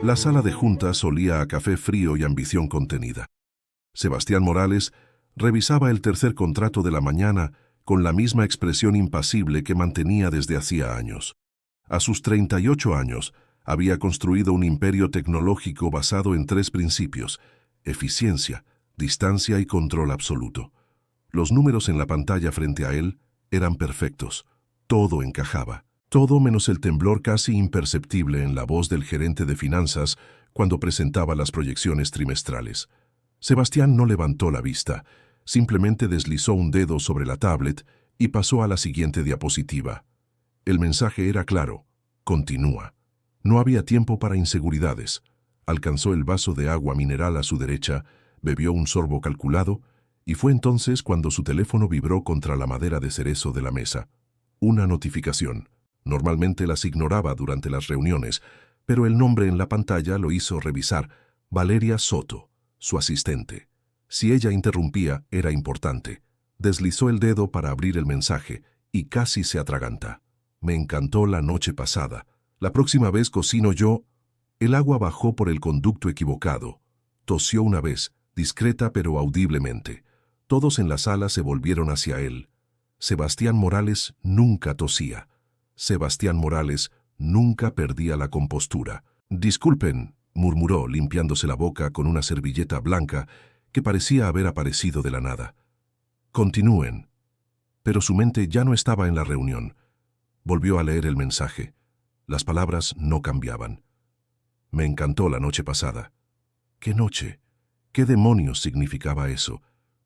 La sala de juntas olía a café frío y ambición contenida. Sebastián Morales revisaba el tercer contrato de la mañana con la misma expresión impasible que mantenía desde hacía años. A sus 38 años, había construido un imperio tecnológico basado en 3 principios: eficiencia, distancia y control absoluto. Los números en la pantalla frente a él eran perfectos. Todo encajaba. Todo menos el temblor casi imperceptible en la voz del gerente de finanzas cuando presentaba las proyecciones trimestrales. Sebastián no levantó la vista, simplemente deslizó un dedo sobre la tablet y pasó a la siguiente diapositiva. El mensaje era claro: continúa. No había tiempo para inseguridades. Alcanzó el vaso de agua mineral a su derecha, bebió un sorbo calculado, y fue entonces cuando su teléfono vibró contra la madera de cerezo de la mesa. Una notificación. Normalmente las ignoraba durante las reuniones, pero el nombre en la pantalla lo hizo revisar: Valeria Soto, su asistente. Si ella interrumpía, era importante. Deslizó el dedo para abrir el mensaje y casi se atraganta. Me encantó la noche pasada. La próxima vez cocino yo. El agua bajó por el conducto equivocado. Tosió una vez, discreta pero audiblemente. Todos en la sala se volvieron hacia él. Sebastián Morales nunca tosía. Sebastián Morales nunca perdía la compostura. «Disculpen», murmuró, limpiándose la boca con una servilleta blanca que parecía haber aparecido de la nada. «Continúen». Pero su mente ya no estaba en la reunión. Volvió a leer el mensaje. Las palabras no cambiaban. «Me encantó la noche pasada». ¿Qué noche? ¿Qué demonios significaba eso?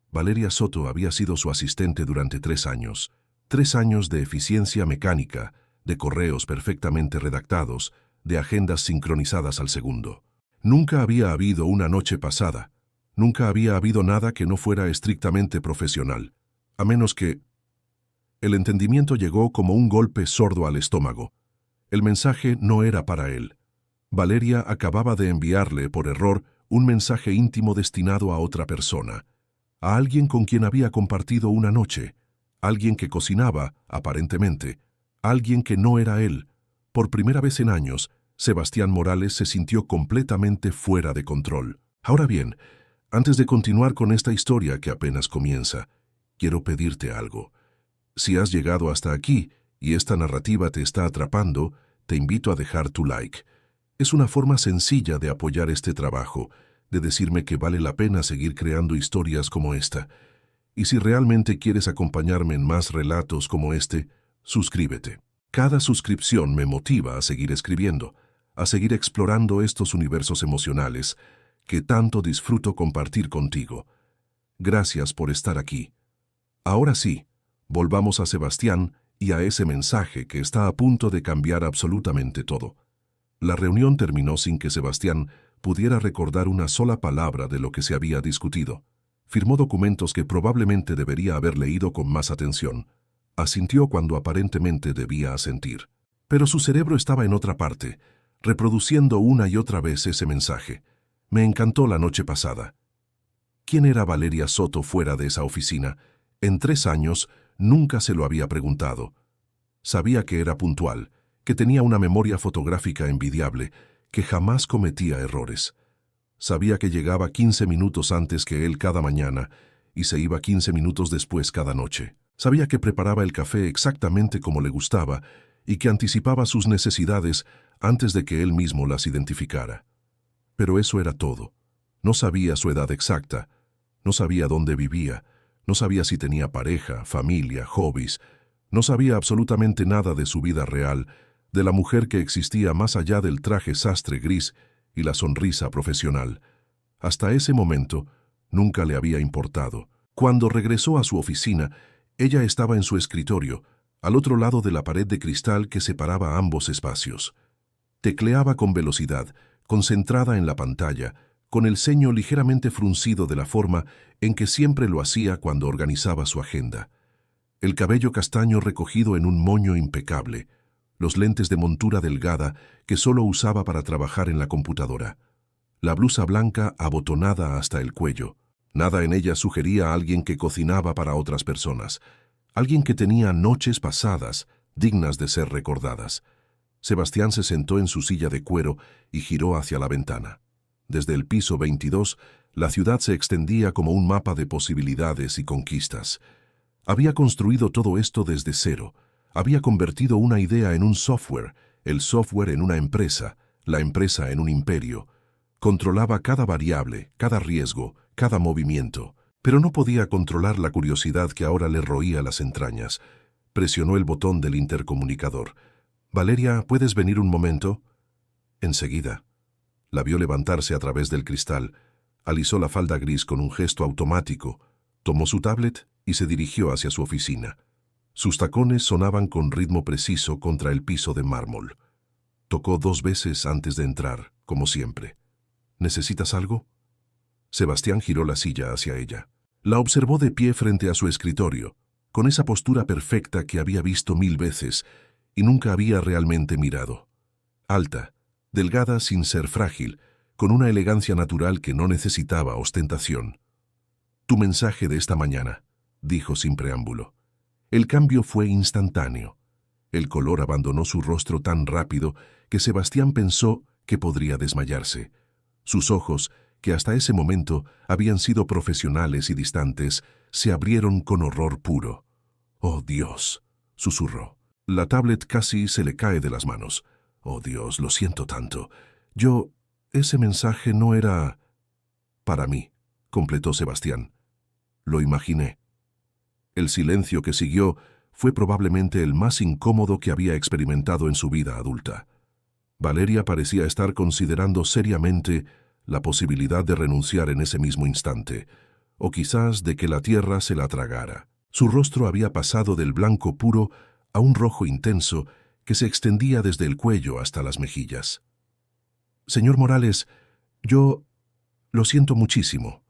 Valeria Soto había sido su asistente durante 3 años. 3 años de eficiencia mecánica, de correos perfectamente redactados, de agendas sincronizadas al segundo. Nunca había habido una noche pasada. Nunca había habido nada que no fuera estrictamente profesional. A menos que... El entendimiento llegó como un golpe sordo al estómago. El mensaje no era para él. Valeria acababa de enviarle, por error, un mensaje íntimo destinado a otra persona. A alguien con quien había compartido una noche. Alguien que cocinaba, aparentemente. Alguien que no era él. Por primera vez en años, Sebastián Morales se sintió completamente fuera de control. Ahora bien, antes de continuar con esta historia que apenas comienza, quiero pedirte algo. Si has llegado hasta aquí y esta narrativa te está atrapando, te invito a dejar tu like. Es una forma sencilla de apoyar este trabajo, de decirme que vale la pena seguir creando historias como esta. Y si realmente quieres acompañarme en más relatos como este, suscríbete. Cada suscripción me motiva a seguir escribiendo, a seguir explorando estos universos emocionales que tanto disfruto compartir contigo. Gracias por estar aquí. Ahora sí, volvamos a Sebastián y a ese mensaje que está a punto de cambiar absolutamente todo. La reunión terminó sin que Sebastián pudiera recordar una sola palabra de lo que se había discutido. Firmó documentos que probablemente debería haber leído con más atención. Asintió cuando aparentemente debía asentir. Pero su cerebro estaba en otra parte, reproduciendo una y otra vez ese mensaje. Me encantó la noche pasada. ¿Quién era Valeria Soto fuera de esa oficina? En 3 años nunca se lo había preguntado. Sabía que era puntual, que tenía una memoria fotográfica envidiable, que jamás cometía errores. Sabía que llegaba 15 minutos antes que él cada mañana y se iba 15 minutos después cada noche. Sabía que preparaba el café exactamente como le gustaba y que anticipaba sus necesidades antes de que él mismo las identificara. Pero eso era todo. No sabía su edad exacta, no sabía dónde vivía, no sabía si tenía pareja, familia, hobbies, no sabía absolutamente nada de su vida real, de la mujer que existía más allá del traje sastre gris y la sonrisa profesional. Hasta ese momento, nunca le había importado. Cuando regresó a su oficina, ella estaba en su escritorio, al otro lado de la pared de cristal que separaba ambos espacios. Tecleaba con velocidad, concentrada en la pantalla, con el ceño ligeramente fruncido de la forma en que siempre lo hacía cuando organizaba su agenda. El cabello castaño recogido en un moño impecable, los lentes de montura delgada que solo usaba para trabajar en la computadora, la blusa blanca abotonada hasta el cuello. Nada en ella sugería a alguien que cocinaba para otras personas, alguien que tenía noches pasadas dignas de ser recordadas. Sebastián se sentó en su silla de cuero y giró hacia la ventana. Desde el piso 22, la ciudad se extendía como un mapa de posibilidades y conquistas. Había construido todo esto desde cero. Había convertido una idea en un software, el software en una empresa, la empresa en un imperio. Controlaba cada variable, cada riesgo, cada movimiento, pero no podía controlar la curiosidad que ahora le roía las entrañas. Presionó el botón del intercomunicador. «Valeria, ¿puedes venir un momento?» Enseguida. La vio levantarse a través del cristal, alisó la falda gris con un gesto automático, tomó su tablet y se dirigió hacia su oficina. Sus tacones sonaban con ritmo preciso contra el piso de mármol. Tocó 2 veces antes de entrar, como siempre. «¿Necesitas algo?» Sebastián giró la silla hacia ella. La observó de pie frente a su escritorio, con esa postura perfecta que había visto 1000 veces y nunca había realmente mirado. Alta, delgada sin ser frágil, con una elegancia natural que no necesitaba ostentación. «Tu mensaje de esta mañana», dijo sin preámbulo. El cambio fue instantáneo. El color abandonó su rostro tan rápido que Sebastián pensó que podría desmayarse. Sus ojos, que hasta ese momento habían sido profesionales y distantes, se abrieron con horror puro. «Oh, Dios», susurró. La tablet casi se le cae de las manos. «Oh, Dios, lo siento tanto. Ese mensaje no era para mí», completó Sebastián. «Lo imaginé». El silencio que siguió fue probablemente el más incómodo que había experimentado en su vida adulta. Valeria parecía estar considerando seriamente la posibilidad de renunciar en ese mismo instante, o quizás de que la tierra se la tragara. Su rostro había pasado del blanco puro a un rojo intenso que se extendía desde el cuello hasta las mejillas. «Señor Morales, yo lo siento muchísimo.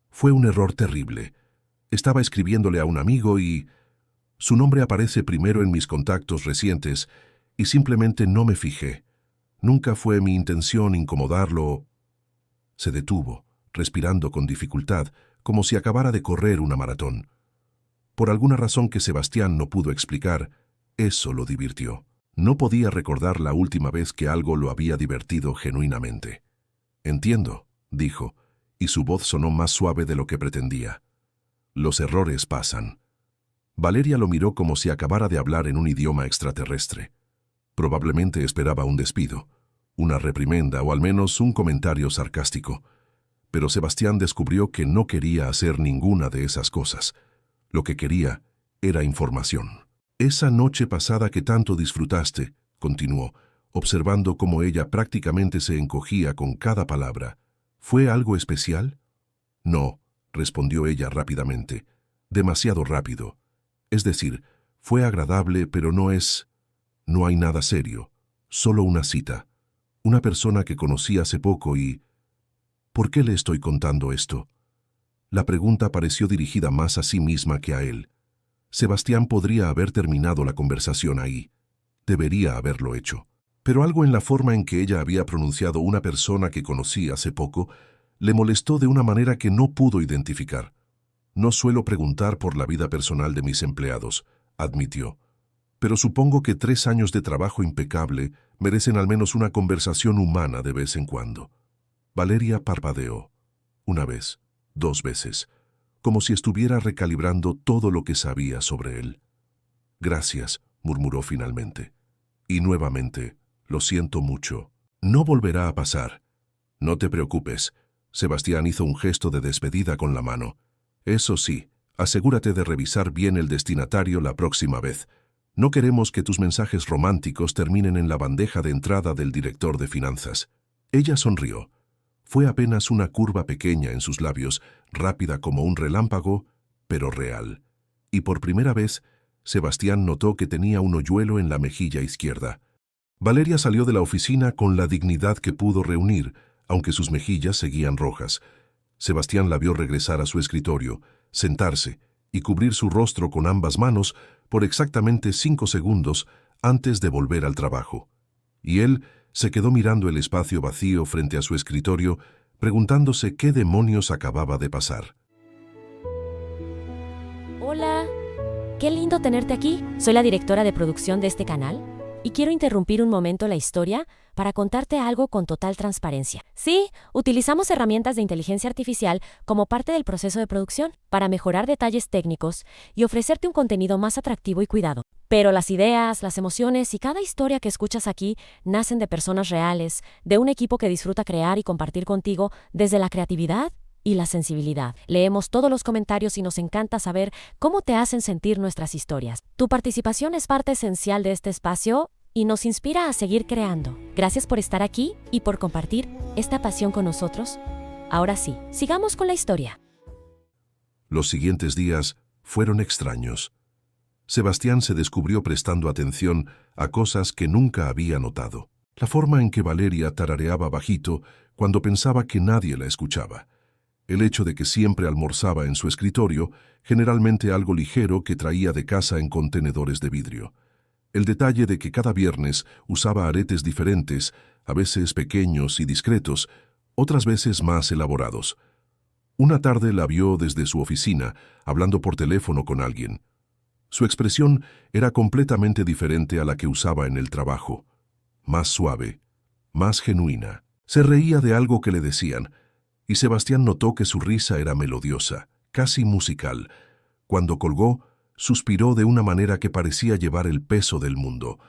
Fue un error terrible. Estaba escribiéndole a un amigo y su nombre aparece primero en mis contactos recientes y simplemente no me fijé. Nunca fue mi intención incomodarlo». Se detuvo, respirando con dificultad, como si acabara de correr una maratón. Por alguna razón que Sebastián no pudo explicar, eso lo divirtió. No podía recordar la última vez que algo lo había divertido genuinamente. «Entiendo», dijo, y su voz sonó más suave de lo que pretendía. «Los errores pasan». Valeria lo miró como si acabara de hablar en un idioma extraterrestre. Probablemente esperaba un despido, una reprimenda o al menos un comentario sarcástico. Pero Sebastián descubrió que no quería hacer ninguna de esas cosas. Lo que quería era información. «Esa noche pasada que tanto disfrutaste», continuó, observando cómo ella prácticamente se encogía con cada palabra, «¿fue algo especial?» «No», respondió ella rápidamente, «demasiado rápido. Es decir, fue agradable, pero no hay nada serio, solo una cita. Una persona que conocí hace poco y... ¿Por qué le estoy contando esto?» La pregunta pareció dirigida más a sí misma que a él. Sebastián podría haber terminado la conversación ahí. Debería haberlo hecho. Pero algo en la forma en que ella había pronunciado «una persona que conocí hace poco» le molestó de una manera que no pudo identificar. «No suelo preguntar por la vida personal de mis empleados», admitió. «Pero supongo que 3 años de trabajo impecable merecen al menos una conversación humana de vez en cuando». Valeria parpadeó. 1 vez, 2 veces, como si estuviera recalibrando todo lo que sabía sobre él. «Gracias», murmuró finalmente. «Y nuevamente, lo siento mucho. No volverá a pasar». «No te preocupes». Sebastián hizo un gesto de despedida con la mano. «Eso sí, asegúrate de revisar bien el destinatario la próxima vez. No queremos que tus mensajes románticos terminen en la bandeja de entrada del director de finanzas». Ella sonrió. Fue apenas una curva pequeña en sus labios, rápida como un relámpago, pero real. Y por primera vez, Sebastián notó que tenía un hoyuelo en la mejilla izquierda. Valeria salió de la oficina con la dignidad que pudo reunir, aunque sus mejillas seguían rojas. Sebastián la vio regresar a su escritorio, sentarse y cubrir su rostro con ambas manos por exactamente 5 segundos antes de volver al trabajo. Y él se quedó mirando el espacio vacío frente a su escritorio, preguntándose qué demonios acababa de pasar. Hola, qué lindo tenerte aquí. Soy la directora de producción de este canal. y quiero interrumpir un momento la historia para contarte algo con total transparencia. Sí, utilizamos herramientas de inteligencia artificial como parte del proceso de producción para mejorar detalles técnicos y ofrecerte un contenido más atractivo y cuidado. Pero las ideas, las emociones y cada historia que escuchas aquí nacen de personas reales, de un equipo que disfruta crear y compartir contigo desde la creatividad y la sensibilidad. Leemos todos los comentarios y nos encanta saber cómo te hacen sentir nuestras historias. Tu participación es parte esencial de este espacio y nos inspira a seguir creando. Gracias por estar aquí y por compartir esta pasión con nosotros. Ahora sí, sigamos con la historia. Los siguientes días fueron extraños. Sebastián se descubrió prestando atención a cosas que nunca había notado. La forma en que Valeria tarareaba bajito cuando pensaba que nadie la escuchaba. El hecho de que siempre almorzaba en su escritorio, generalmente algo ligero que traía de casa en contenedores de vidrio. El detalle de que cada viernes usaba aretes diferentes, a veces pequeños y discretos, otras veces más elaborados. Una tarde la vio desde su oficina, hablando por teléfono con alguien. Su expresión era completamente diferente a la que usaba en el trabajo. Más suave, más genuina. Se reía de algo que le decían, y Sebastián notó que su risa era melodiosa, casi musical. Cuando colgó, suspiró de una manera que parecía llevar el peso del mundo.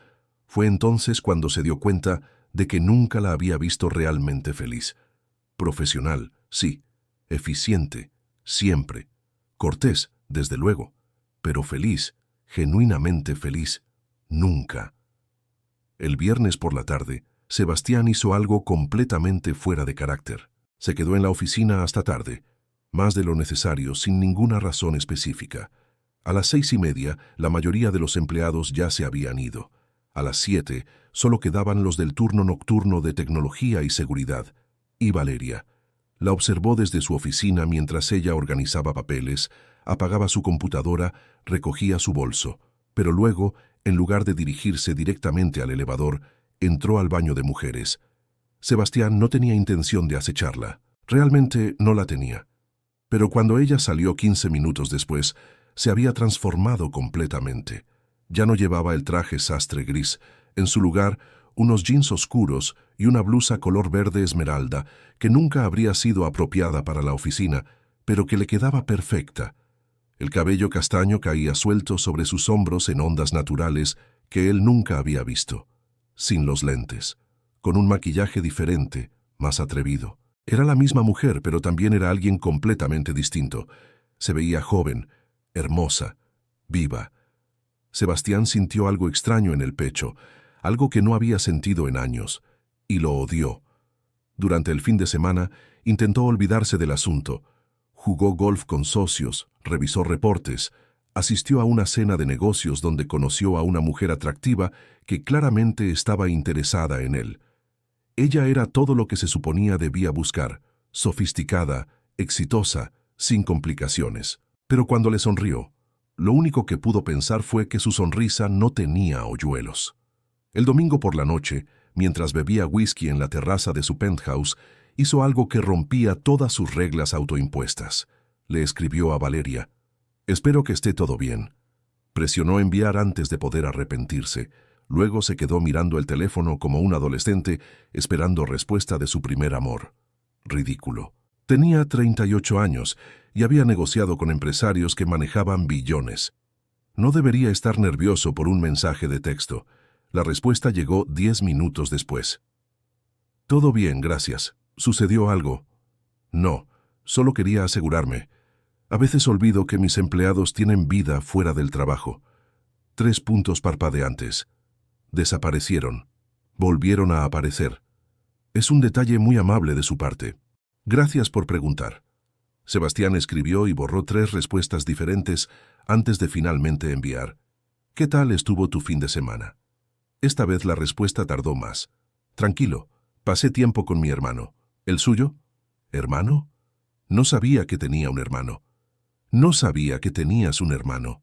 Fue entonces cuando se dio cuenta de que nunca la había visto realmente feliz. Profesional, sí. Eficiente, siempre. Cortés, desde luego. Pero feliz, genuinamente feliz, nunca. El viernes por la tarde, Sebastián hizo algo completamente fuera de carácter. Se quedó en la oficina hasta tarde, más de lo necesario, sin ninguna razón específica. A las 6:30, la mayoría de los empleados ya se habían ido. A las 7, solo quedaban los del turno nocturno de tecnología y seguridad. Y Valeria. La observó desde su oficina mientras ella organizaba papeles, apagaba su computadora, recogía su bolso. Pero luego, en lugar de dirigirse directamente al elevador, entró al baño de mujeres. Sebastián no tenía intención de acecharla. Realmente no la tenía. Pero cuando ella salió 15 minutos después, se había transformado completamente. Ya no llevaba el traje sastre gris. En su lugar, unos jeans oscuros y una blusa color verde esmeralda que nunca habría sido apropiada para la oficina, pero que le quedaba perfecta. El cabello castaño caía suelto sobre sus hombros en ondas naturales que él nunca había visto. Sin los lentes. Con un maquillaje diferente, más atrevido. Era la misma mujer, pero también era alguien completamente distinto. Se veía joven, hermosa, viva. Sebastián sintió algo extraño en el pecho, algo que no había sentido en años, y lo odió. Durante el fin de semana, intentó olvidarse del asunto. Jugó golf con socios, revisó reportes, asistió a una cena de negocios donde conoció a una mujer atractiva que claramente estaba interesada en él. Ella era todo lo que se suponía debía buscar, sofisticada, exitosa, sin complicaciones. Pero cuando le sonrió, lo único que pudo pensar fue que su sonrisa no tenía hoyuelos. El domingo por la noche, mientras bebía whisky en la terraza de su penthouse, hizo algo que rompía todas sus reglas autoimpuestas. Le escribió a Valeria: «Espero que esté todo bien». Presionó enviar antes de poder arrepentirse. Luego se quedó mirando el teléfono como un adolescente, esperando respuesta de su primer amor. Ridículo. Tenía 38 años y había negociado con empresarios que manejaban billones. No debería estar nervioso por un mensaje de texto. La respuesta llegó 10 minutos después. «Todo bien, gracias. ¿Sucedió algo?» «No, solo quería asegurarme. A veces olvido que mis empleados tienen vida fuera del trabajo». 3 puntos parpadeantes. Desaparecieron. Volvieron a aparecer. Es un detalle muy amable de su parte. Gracias por preguntar. Sebastián escribió y borró 3 respuestas diferentes antes de finalmente enviar. ¿Qué tal estuvo tu fin de semana? Esta vez la respuesta tardó más. Tranquilo, pasé tiempo con mi hermano. ¿El suyo? ¿Hermano? No sabía que tenía un hermano. No sabía que tenías un hermano.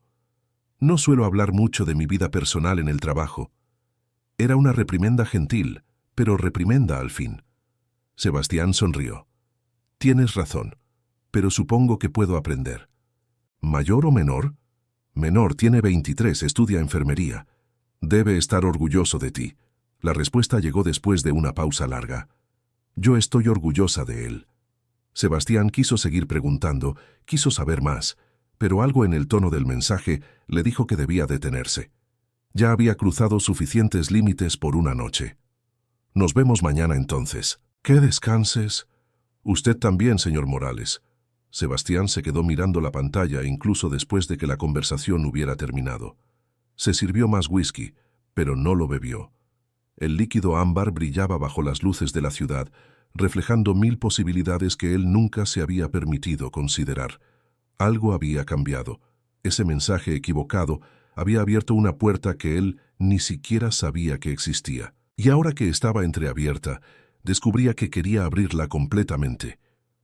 No suelo hablar mucho de mi vida personal en el trabajo. Era una reprimenda gentil, pero reprimenda al fin. Sebastián sonrió. Tienes razón, pero supongo que puedo aprender. ¿Mayor o menor? Menor, tiene 23, estudia enfermería. Debe estar orgulloso de ti. La respuesta llegó después de una pausa larga. Yo estoy orgullosa de él. Sebastián quiso seguir preguntando, quiso saber más, pero algo en el tono del mensaje le dijo que debía detenerse. Ya había cruzado suficientes límites por una noche. Nos vemos mañana entonces. Que descanses. Usted también, señor Morales. Sebastián se quedó mirando la pantalla incluso después de que la conversación hubiera terminado. Se sirvió más whisky, pero no lo bebió. El líquido ámbar brillaba bajo las luces de la ciudad, reflejando 1000 posibilidades que él nunca se había permitido considerar. Algo había cambiado. Ese mensaje equivocado había abierto una puerta que él ni siquiera sabía que existía. Y ahora que estaba entreabierta, descubría que quería abrirla completamente,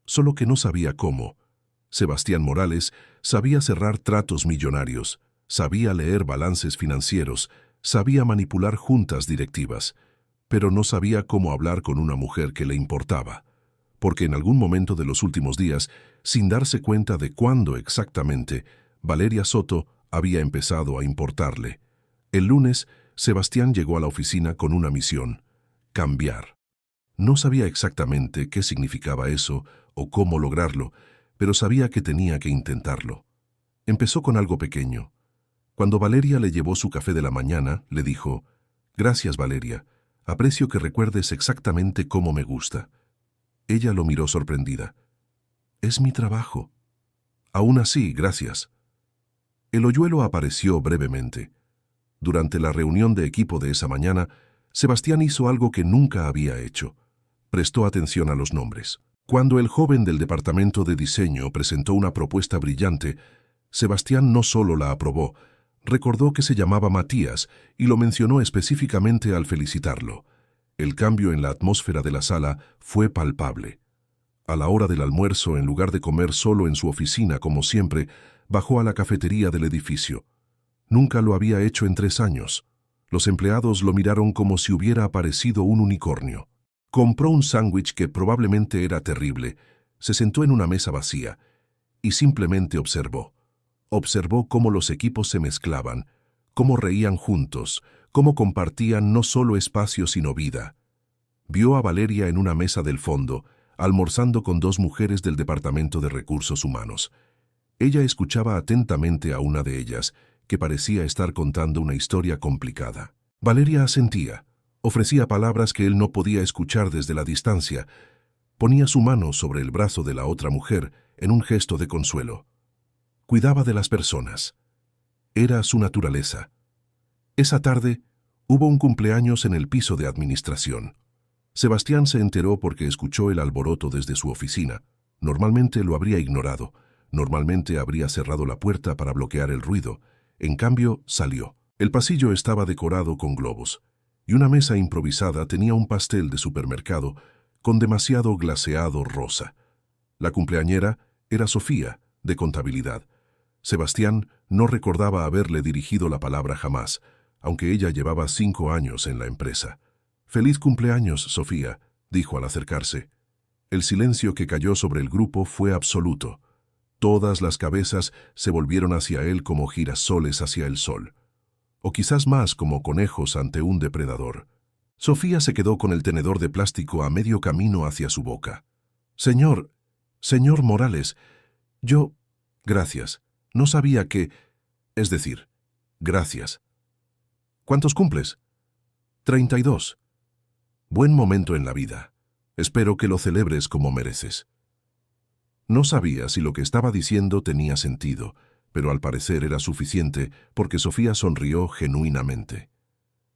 solo que no sabía cómo. Sebastián Morales sabía cerrar tratos millonarios, sabía leer balances financieros, sabía manipular juntas directivas, pero no sabía cómo hablar con una mujer que le importaba, porque en algún momento de los últimos días, sin darse cuenta de cuándo exactamente, Valeria Soto había empezado a importarle. El lunes, Sebastián llegó a la oficina con una misión: cambiar. No sabía exactamente qué significaba eso o cómo lograrlo, pero sabía que tenía que intentarlo. Empezó con algo pequeño. Cuando Valeria le llevó su café de la mañana, le dijo: «Gracias, Valeria. Aprecio que recuerdes exactamente cómo me gusta». Ella lo miró sorprendida. «Es mi trabajo». «Aún así, gracias». El hoyuelo apareció brevemente. Durante la reunión de equipo de esa mañana, Sebastián hizo algo que nunca había hecho. Prestó atención a los nombres. Cuando el joven del departamento de diseño presentó una propuesta brillante, Sebastián no solo la aprobó, recordó que se llamaba Matías y lo mencionó específicamente al felicitarlo. El cambio en la atmósfera de la sala fue palpable. A la hora del almuerzo, en lugar de comer solo en su oficina como siempre, bajó a la cafetería del edificio. Nunca lo había hecho en 3 años. Los empleados lo miraron como si hubiera aparecido un unicornio. Compró un sándwich que probablemente era terrible, se sentó en una mesa vacía y simplemente observó. Observó cómo los equipos se mezclaban, cómo reían juntos, cómo compartían no solo espacio sino vida. Vio a Valeria en una mesa del fondo, almorzando con 2 mujeres del Departamento de Recursos Humanos. Ella escuchaba atentamente a una de ellas, que parecía estar contando una historia complicada. Valeria asentía, ofrecía palabras que él no podía escuchar desde la distancia, ponía su mano sobre el brazo de la otra mujer en un gesto de consuelo. Cuidaba de las personas. Era su naturaleza. Esa tarde hubo un cumpleaños en el piso de administración. Sebastián se enteró porque escuchó el alboroto desde su oficina. Normalmente lo habría ignorado. Normalmente habría cerrado la puerta para bloquear el ruido. En cambio, salió. El pasillo estaba decorado con globos, y una mesa improvisada tenía un pastel de supermercado con demasiado glaseado rosa. La cumpleañera era Sofía, de contabilidad. Sebastián no recordaba haberle dirigido la palabra jamás, aunque ella llevaba 5 años en la empresa. «Feliz cumpleaños, Sofía», dijo al acercarse. El silencio que cayó sobre el grupo fue absoluto. Todas las cabezas se volvieron hacia él como girasoles hacia el sol, o quizás más como conejos ante un depredador. Sofía se quedó con el tenedor de plástico a medio camino hacia su boca. «Señor Morales, yo... Gracias. No sabía que... Es decir, gracias». «¿Cuántos cumples?» 32. «Buen momento en la vida. Espero que lo celebres como mereces». No sabía si lo que estaba diciendo tenía sentido, pero al parecer era suficiente porque Sofía sonrió genuinamente.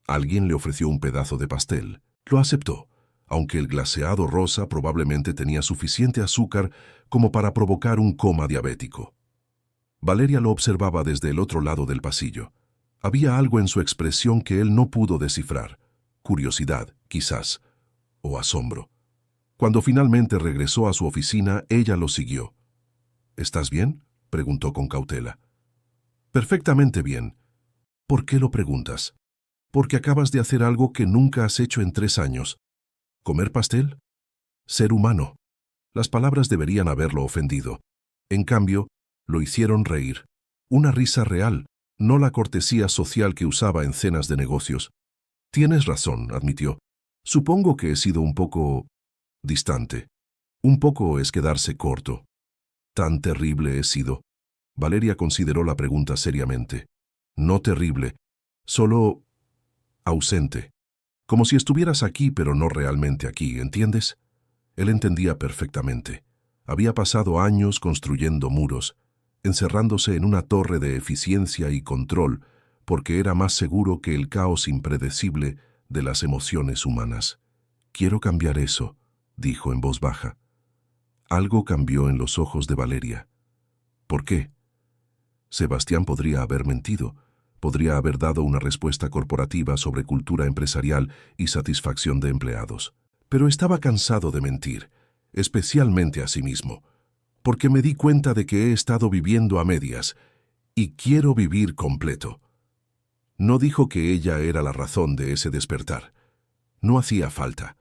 Alguien le ofreció un pedazo de pastel. Lo aceptó, aunque el glaseado rosa probablemente tenía suficiente azúcar como para provocar un coma diabético. Valeria lo observaba desde el otro lado del pasillo. Había algo en su expresión que él no pudo descifrar. Curiosidad, quizás, o asombro. Cuando finalmente regresó a su oficina, ella lo siguió. «¿Estás bien?», preguntó con cautela. «Perfectamente bien». «¿Por qué lo preguntas?» «Porque acabas de hacer algo que nunca has hecho en 3 años. ¿Comer pastel?» «Ser humano». Las palabras deberían haberlo ofendido. En cambio, lo hicieron reír. Una risa real, no la cortesía social que usaba en cenas de negocios. Tienes razón, admitió. Supongo que he sido un poco distante. Un poco es quedarse corto. ¿Tan terrible he sido? Valeria consideró la pregunta seriamente. No terrible, solo ausente. Como si estuvieras aquí, pero no realmente aquí, ¿entiendes? Él entendía perfectamente. Había pasado años construyendo muros, encerrándose en una torre de eficiencia y control, porque era más seguro que el caos impredecible de las emociones humanas. Quiero cambiar eso, dijo en voz baja. Algo cambió en los ojos de Valeria. ¿Por qué? Sebastián podría haber mentido, podría haber dado una respuesta corporativa sobre cultura empresarial y satisfacción de empleados. Pero estaba cansado de mentir, especialmente a sí mismo, porque me di cuenta de que he estado viviendo a medias y quiero vivir completo. No dijo que ella era la razón de ese despertar. No hacía falta.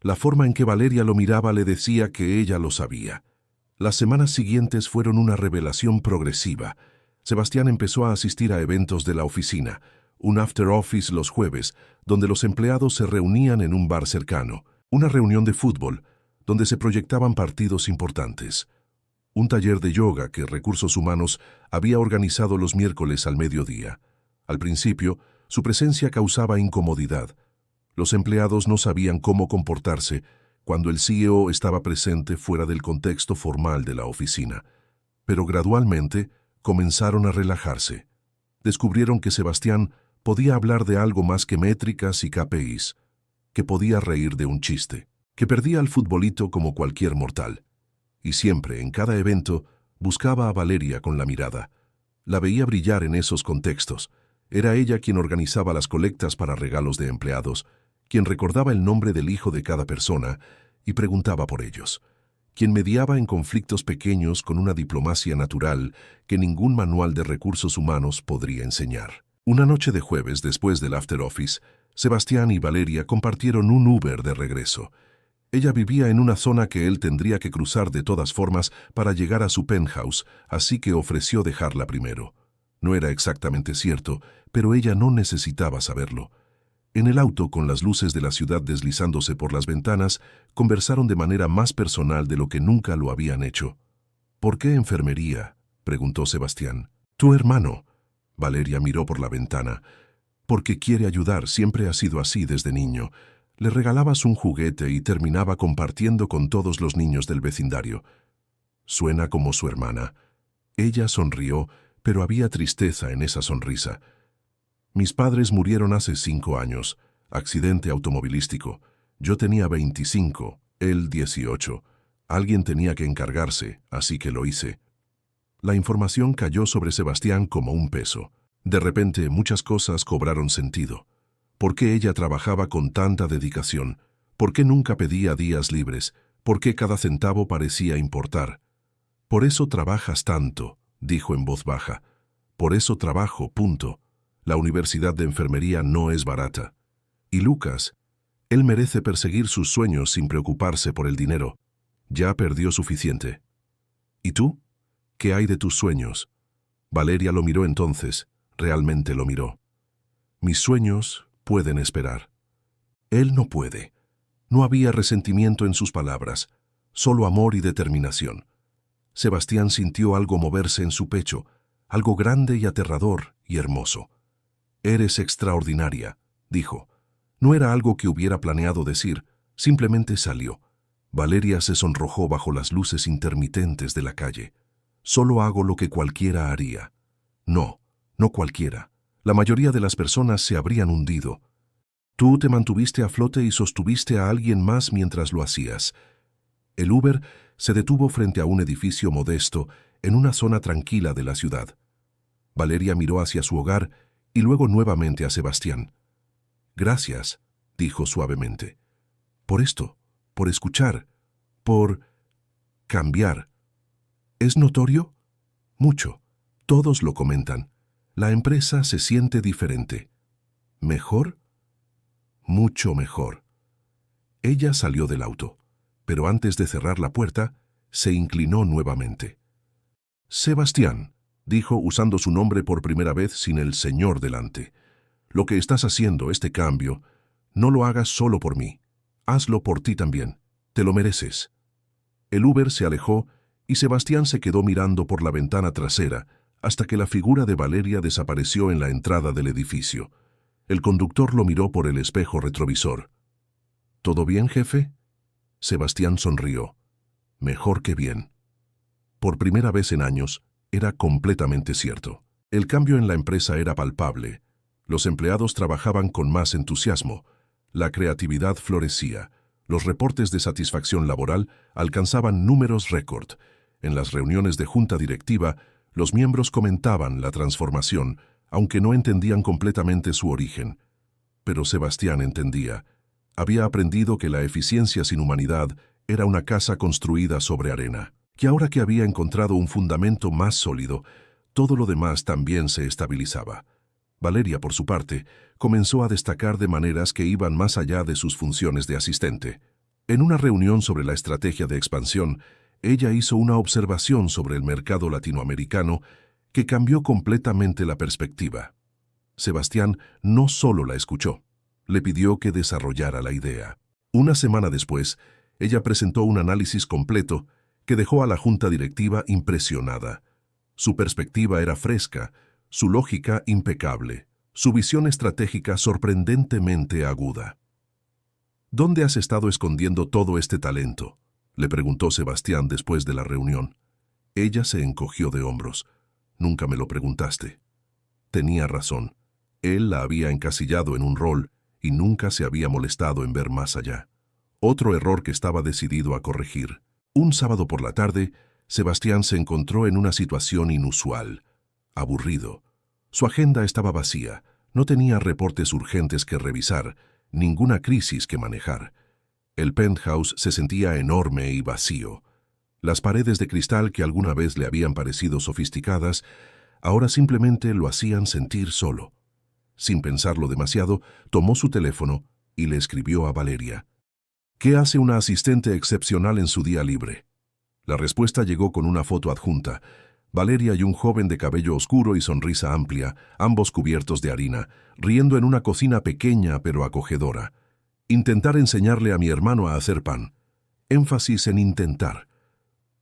La forma en que Valeria lo miraba le decía que ella lo sabía. Las semanas siguientes fueron una revelación progresiva. Sebastián empezó a asistir a eventos de la oficina, un after office los jueves, donde los empleados se reunían en un bar cercano, una reunión de fútbol, donde se proyectaban partidos importantes, un taller de yoga que Recursos Humanos había organizado los miércoles al mediodía. Al principio, su presencia causaba incomodidad. Los empleados no sabían cómo comportarse cuando el CEO estaba presente fuera del contexto formal de la oficina, pero gradualmente comenzaron a relajarse. Descubrieron que Sebastián podía hablar de algo más que métricas y KPIs, que podía reír de un chiste, que perdía al futbolito como cualquier mortal. Y siempre, en cada evento, buscaba a Valeria con la mirada. La veía brillar en esos contextos. Era ella quien organizaba las colectas para regalos de empleados, quien recordaba el nombre del hijo de cada persona y preguntaba por ellos, quien mediaba en conflictos pequeños con una diplomacia natural que ningún manual de recursos humanos podría enseñar. Una noche de jueves, después del after office, Sebastián y Valeria compartieron un Uber de regreso. Ella vivía en una zona que él tendría que cruzar de todas formas para llegar a su penthouse, así que ofreció dejarla primero. No era exactamente cierto, pero ella no necesitaba saberlo. En el auto, con las luces de la ciudad deslizándose por las ventanas, conversaron de manera más personal de lo que nunca lo habían hecho. ¿Por qué enfermería?, preguntó Sebastián. Tu hermano. Valeria miró por la ventana. Porque quiere ayudar, siempre ha sido así desde niño. Le regalabas un juguete y terminaba compartiendo con todos los niños del vecindario. Suena como su hermana. Ella sonrió, pero había tristeza en esa sonrisa. Mis padres murieron hace 5 años, accidente automovilístico. Yo tenía 25, él 18. Alguien tenía que encargarse, así que lo hice. La información cayó sobre Sebastián como un peso. De repente, muchas cosas cobraron sentido. ¿Por qué ella trabajaba con tanta dedicación? ¿Por qué nunca pedía días libres? ¿Por qué cada centavo parecía importar? Por eso trabajas tanto, dijo en voz baja. Por eso trabajo, punto. La universidad de enfermería no es barata. Y Lucas, él merece perseguir sus sueños sin preocuparse por el dinero. Ya perdió suficiente. ¿Y tú? ¿Qué hay de tus sueños? Valeria lo miró entonces, realmente lo miró. Mis sueños pueden esperar. Él no puede. No había resentimiento en sus palabras, solo amor y determinación. Sebastián sintió algo moverse en su pecho, algo grande y aterrador y hermoso. Eres extraordinaria, dijo. No era algo que hubiera planeado decir, simplemente salió. Valeria se sonrojó bajo las luces intermitentes de la calle. Solo hago lo que cualquiera haría. No, no cualquiera. La mayoría de las personas se habrían hundido. Tú te mantuviste a flote y sostuviste a alguien más mientras lo hacías. El Uber se detuvo frente a un edificio modesto en una zona tranquila de la ciudad. Valeria miró hacia su hogar y luego nuevamente a Sebastián. Gracias, dijo suavemente. Por esto, por escuchar, por cambiar. ¿Es notorio? Mucho. Todos lo comentan. La empresa se siente diferente. ¿Mejor? Mucho mejor. Ella salió del auto, pero antes de cerrar la puerta, se inclinó nuevamente. Sebastián, dijo usando su nombre por primera vez sin el señor delante. Lo que estás haciendo, este cambio, no lo hagas solo por mí. Hazlo por ti también. Te lo mereces. El Uber se alejó y Sebastián se quedó mirando por la ventana trasera hasta que la figura de Valeria desapareció en la entrada del edificio. El conductor lo miró por el espejo retrovisor. ¿Todo bien, jefe? Sebastián sonrió. Mejor que bien. Por primera vez en años, era completamente cierto. El cambio en la empresa era palpable. Los empleados trabajaban con más entusiasmo. La creatividad florecía. Los reportes de satisfacción laboral alcanzaban números récord. En las reuniones de junta directiva, los miembros comentaban la transformación, aunque no entendían completamente su origen. Pero Sebastián entendía. Había aprendido que la eficiencia sin humanidad era una casa construida sobre arena, que ahora que había encontrado un fundamento más sólido, todo lo demás también se estabilizaba. Valeria, por su parte, comenzó a destacar de maneras que iban más allá de sus funciones de asistente. En una reunión sobre la estrategia de expansión, ella hizo una observación sobre el mercado latinoamericano que cambió completamente la perspectiva. Sebastián no solo la escuchó, le pidió que desarrollara la idea. Una semana después, ella presentó un análisis completo que dejó a la junta directiva impresionada. Su perspectiva era fresca, su lógica impecable, su visión estratégica sorprendentemente aguda. ¿Dónde has estado escondiendo todo este talento?, le preguntó Sebastián después de la reunión. Ella se encogió de hombros. Nunca me lo preguntaste. Tenía razón. Él la había encasillado en un rol y nunca se había molestado en ver más allá. Otro error que estaba decidido a corregir. Un sábado por la tarde, Sebastián se encontró en una situación inusual. Aburrido. Su agenda estaba vacía. No tenía reportes urgentes que revisar, ninguna crisis que manejar. El penthouse se sentía enorme y vacío. Las paredes de cristal que alguna vez le habían parecido sofisticadas, ahora simplemente lo hacían sentir solo. Sin pensarlo demasiado, tomó su teléfono y le escribió a Valeria. ¿Qué hace una asistente excepcional en su día libre? La respuesta llegó con una foto adjunta. Valeria y un joven de cabello oscuro y sonrisa amplia, ambos cubiertos de harina, riendo en una cocina pequeña pero acogedora. Intentar enseñarle a mi hermano a hacer pan. Énfasis en intentar.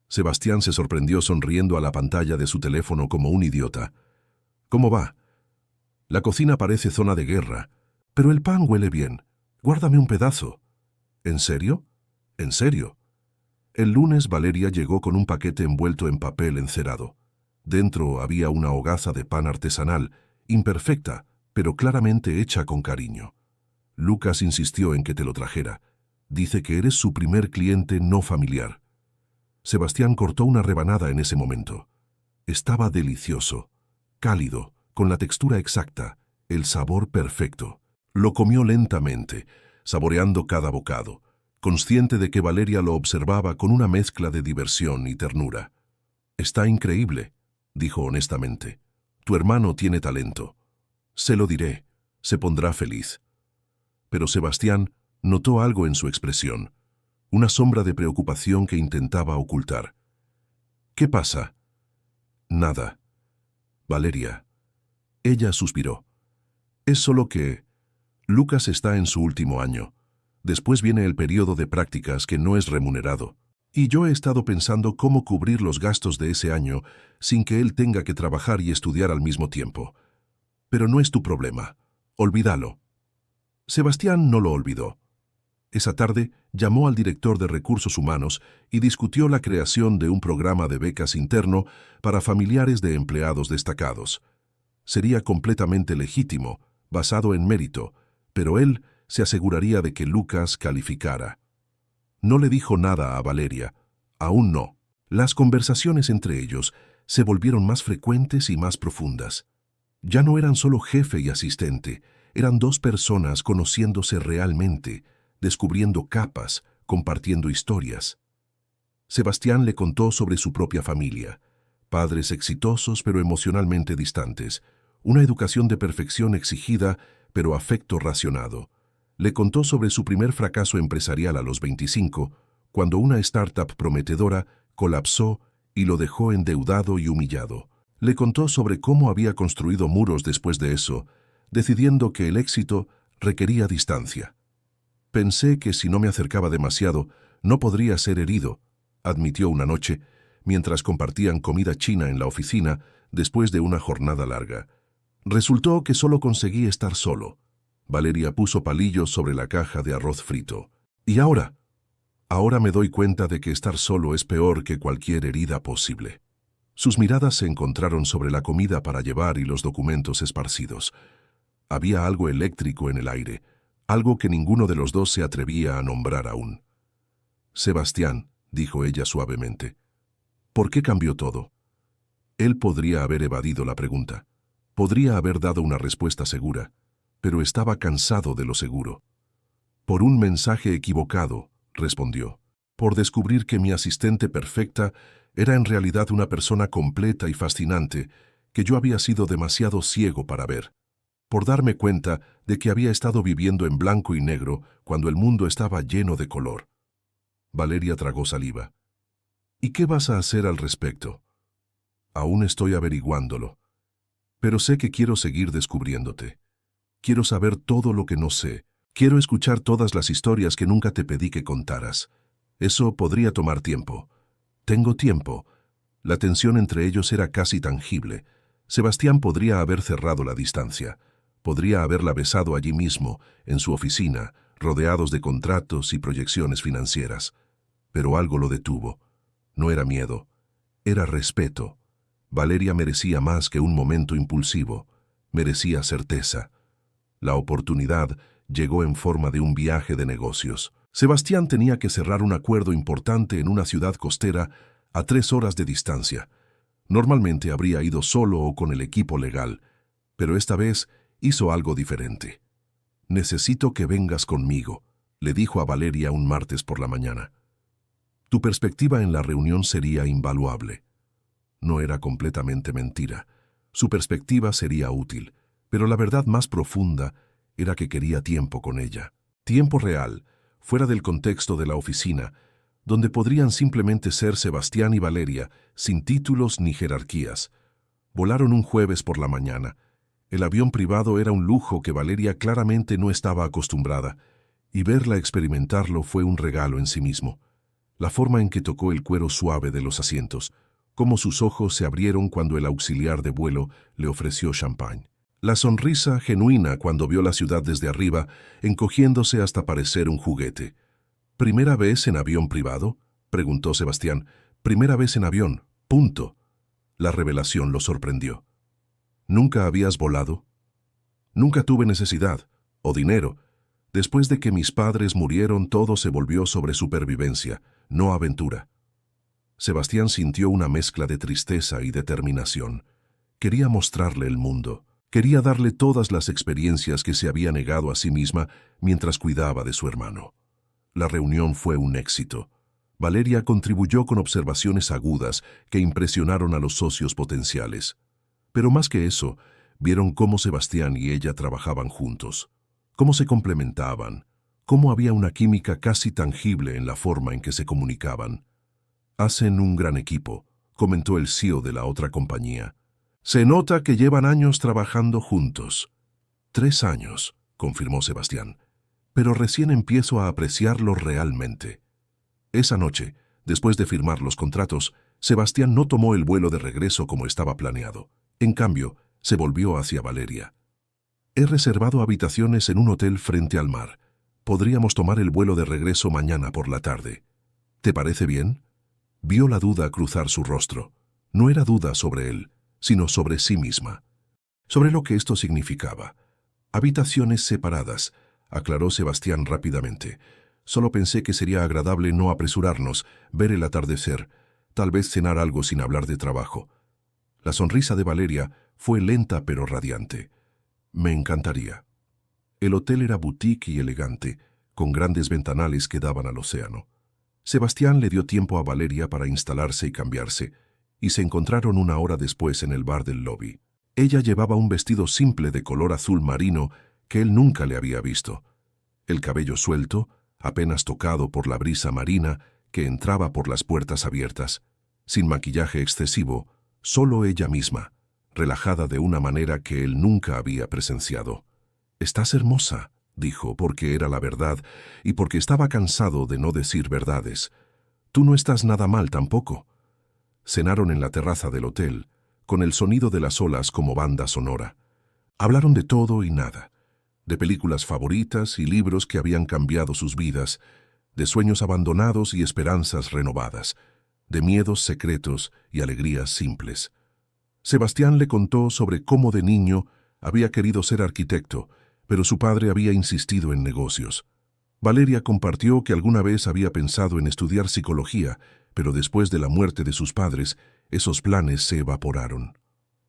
Sebastián se sorprendió sonriendo a la pantalla de su teléfono como un idiota. ¿Cómo va? La cocina parece zona de guerra, pero el pan huele bien. Guárdame un pedazo. ¿En serio? ¿En serio? El lunes Valeria llegó con un paquete envuelto en papel encerado. Dentro había una hogaza de pan artesanal, imperfecta, pero claramente hecha con cariño. Lucas insistió en que te lo trajera. Dice que eres su primer cliente no familiar. Sebastián cortó una rebanada en ese momento. Estaba delicioso, cálido, con la textura exacta, el sabor perfecto. Lo comió lentamente, saboreando cada bocado, consciente de que Valeria lo observaba con una mezcla de diversión y ternura. Está increíble, dijo honestamente. Tu hermano tiene talento. Se lo diré, se pondrá feliz. Pero Sebastián notó algo en su expresión, una sombra de preocupación que intentaba ocultar. ¿Qué pasa? Nada. Valeria. Ella suspiró. Es solo que Lucas está en su último año. Después viene el periodo de prácticas que no es remunerado. Y yo he estado pensando cómo cubrir los gastos de ese año sin que él tenga que trabajar y estudiar al mismo tiempo. Pero no es tu problema. Olvídalo. Sebastián no lo olvidó. Esa tarde llamó al director de Recursos Humanos y discutió la creación de un programa de becas interno para familiares de empleados destacados. Sería completamente legítimo, basado en mérito, pero él se aseguraría de que Lucas calificara. No le dijo nada a Valeria, aún no. Las conversaciones entre ellos se volvieron más frecuentes y más profundas. Ya no eran solo jefe y asistente, eran dos personas conociéndose realmente, descubriendo capas, compartiendo historias. Sebastián le contó sobre su propia familia, padres exitosos pero emocionalmente distantes, una educación de perfección exigida pero afecto racionado. Le contó sobre su primer fracaso empresarial a los 25, cuando una startup prometedora colapsó y lo dejó endeudado y humillado. Le contó sobre cómo había construido muros después de eso, decidiendo que el éxito requería distancia. Pensé que si no me acercaba demasiado, no podría ser herido, admitió una noche, mientras compartían comida china en la oficina después de una jornada larga. Resultó que solo conseguí estar solo. Valeria puso palillos sobre la caja de arroz frito. ¿Y ahora? Ahora me doy cuenta de que estar solo es peor que cualquier herida posible. Sus miradas se encontraron sobre la comida para llevar y los documentos esparcidos. Había algo eléctrico en el aire, algo que ninguno de los dos se atrevía a nombrar aún. Sebastián, dijo ella suavemente. ¿Por qué cambió todo? Él podría haber evadido la pregunta. Podría haber dado una respuesta segura, pero estaba cansado de lo seguro. Por un mensaje equivocado, respondió. Por descubrir que mi asistente perfecta era en realidad una persona completa y fascinante que yo había sido demasiado ciego para ver. Por darme cuenta de que había estado viviendo en blanco y negro cuando el mundo estaba lleno de color. Valeria tragó saliva. ¿Y qué vas a hacer al respecto? Aún estoy averiguándolo. Pero sé que quiero seguir descubriéndote. Quiero saber todo lo que no sé. Quiero escuchar todas las historias que nunca te pedí que contaras. Eso podría tomar tiempo. Tengo tiempo. La tensión entre ellos era casi tangible. Sebastián podría haber cerrado la distancia. Podría haberla besado allí mismo, en su oficina, rodeados de contratos y proyecciones financieras. Pero algo lo detuvo. No era miedo. Era respeto. Valeria merecía más que un momento impulsivo. Merecía certeza. La oportunidad llegó en forma de un viaje de negocios. Sebastián tenía que cerrar un acuerdo importante en una ciudad costera a 3 horas de distancia. Normalmente habría ido solo o con el equipo legal, pero esta vez hizo algo diferente. «Necesito que vengas conmigo», le dijo a Valeria un martes por la mañana. «Tu perspectiva en la reunión sería invaluable». No era completamente mentira. Su perspectiva sería útil, pero la verdad más profunda era que quería tiempo con ella. Tiempo real, fuera del contexto de la oficina, donde podrían simplemente ser Sebastián y Valeria, sin títulos ni jerarquías. Volaron un jueves por la mañana. El avión privado era un lujo que Valeria claramente no estaba acostumbrada, y verla experimentarlo fue un regalo en sí mismo. La forma en que tocó el cuero suave de los asientos, cómo sus ojos se abrieron cuando el auxiliar de vuelo le ofreció champán. La sonrisa genuina cuando vio la ciudad desde arriba, encogiéndose hasta parecer un juguete. ¿Primera vez en avión privado?, preguntó Sebastián. «Primera vez en avión, punto». La revelación lo sorprendió. «¿Nunca habías volado?» «Nunca tuve necesidad, o dinero. Después de que mis padres murieron, todo se volvió sobre supervivencia, no aventura». Sebastián sintió una mezcla de tristeza y determinación. Quería mostrarle el mundo. Quería darle todas las experiencias que se había negado a sí misma mientras cuidaba de su hermano. La reunión fue un éxito. Valeria contribuyó con observaciones agudas que impresionaron a los socios potenciales. Pero más que eso, vieron cómo Sebastián y ella trabajaban juntos, cómo se complementaban, cómo había una química casi tangible en la forma en que se comunicaban. «Hacen un gran equipo», comentó el CEO de la otra compañía. «Se nota que llevan años trabajando juntos». 3 años, confirmó Sebastián, «pero recién empiezo a apreciarlo realmente». Esa noche, después de firmar los contratos, Sebastián no tomó el vuelo de regreso como estaba planeado. En cambio, se volvió hacia Valeria. «He reservado habitaciones en un hotel frente al mar. Podríamos tomar el vuelo de regreso mañana por la tarde. ¿Te parece bien?» Vio la duda cruzar su rostro. No era duda sobre él, sino sobre sí misma. Sobre lo que esto significaba. «Habitaciones separadas», aclaró Sebastián rápidamente. «Solo pensé que sería agradable no apresurarnos, ver el atardecer, tal vez cenar algo sin hablar de trabajo». La sonrisa de Valeria fue lenta pero radiante. «Me encantaría». El hotel era boutique y elegante, con grandes ventanales que daban al océano. Sebastián le dio tiempo a Valeria para instalarse y cambiarse, y se encontraron 1 hora después en el bar del lobby. Ella llevaba un vestido simple de color azul marino que él nunca le había visto. El cabello suelto, apenas tocado por la brisa marina que entraba por las puertas abiertas. Sin maquillaje excesivo, solo ella misma. relajada de una manera que él nunca había presenciado. «Estás hermosa», dijo, porque era la verdad y porque estaba cansado de no decir verdades. «Tú no estás nada mal tampoco». Cenaron en la terraza del hotel, con el sonido de las olas como banda sonora. Hablaron de todo y nada, de películas favoritas y libros que habían cambiado sus vidas, de sueños abandonados y esperanzas renovadas, de miedos secretos y alegrías simples. Sebastián le contó sobre cómo de niño había querido ser arquitecto, pero su padre había insistido en negocios. Valeria compartió que alguna vez había pensado en estudiar psicología, pero después de la muerte de sus padres, esos planes se evaporaron.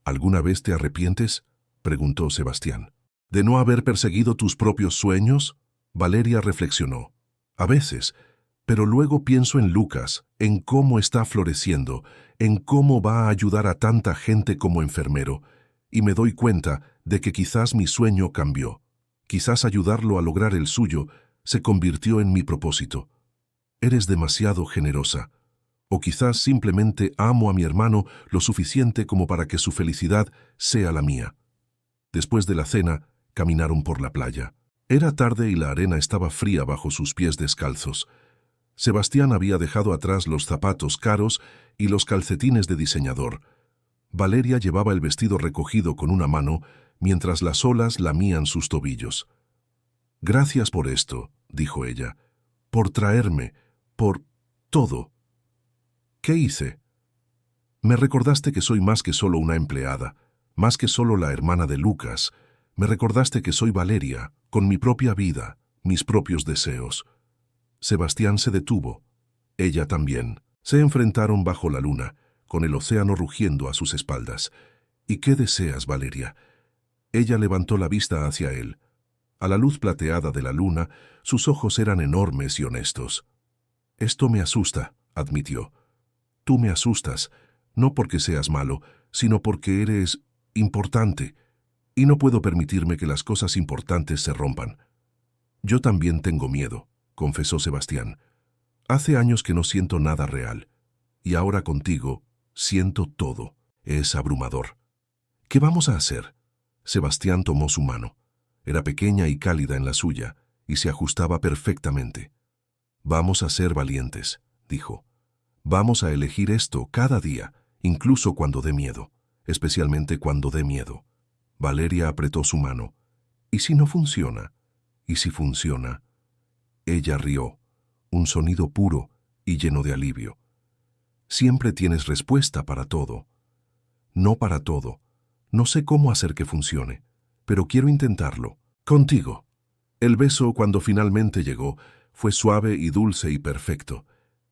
¿Alguna vez te arrepientes?, preguntó Sebastián. ¿De no haber perseguido tus propios sueños? Valeria reflexionó. A veces, pero luego pienso en Lucas, en cómo está floreciendo, en cómo va a ayudar a tanta gente como enfermero, y me doy cuenta de que quizás mi sueño cambió. Quizás ayudarlo a lograr el suyo se convirtió en mi propósito. Eres demasiado generosa. O quizás simplemente amo a mi hermano lo suficiente como para que su felicidad sea la mía. Después de la cena, caminaron por la playa. Era tarde y la arena estaba fría bajo sus pies descalzos. Sebastián había dejado atrás los zapatos caros y los calcetines de diseñador. Valeria llevaba el vestido recogido con una mano, mientras las olas lamían sus tobillos. «Gracias por esto», dijo ella, «por traerme, por todo». «¿Qué hice?» «Me recordaste que soy más que solo una empleada, más que solo la hermana de Lucas. Me recordaste que soy Valeria, con mi propia vida, mis propios deseos». Sebastián se detuvo. Ella también. Se enfrentaron bajo la luna, con el océano rugiendo a sus espaldas. «¿Y qué deseas, Valeria?» Ella levantó la vista hacia él. A la luz plateada de la luna, sus ojos eran enormes y honestos. «Esto me asusta», admitió. «Tú me asustas, no porque seas malo, sino porque eres importante, y no puedo permitirme que las cosas importantes se rompan». «Yo también tengo miedo», confesó Sebastián. «Hace años que no siento nada real, y ahora contigo siento todo. Es abrumador». «¿Qué vamos a hacer?» Sebastián tomó su mano. Era pequeña y cálida en la suya, y se ajustaba perfectamente. «Vamos a ser valientes», dijo. «Vamos a elegir esto cada día, incluso cuando dé miedo, especialmente cuando dé miedo». Valeria apretó su mano. «¿Y si no funciona? ¿Y si funciona?» Ella rió, un sonido puro y lleno de alivio. «Siempre tienes respuesta para todo». «No para todo. No sé cómo hacer que funcione, pero quiero intentarlo. Contigo». El beso, cuando finalmente llegó, fue suave y dulce y perfecto.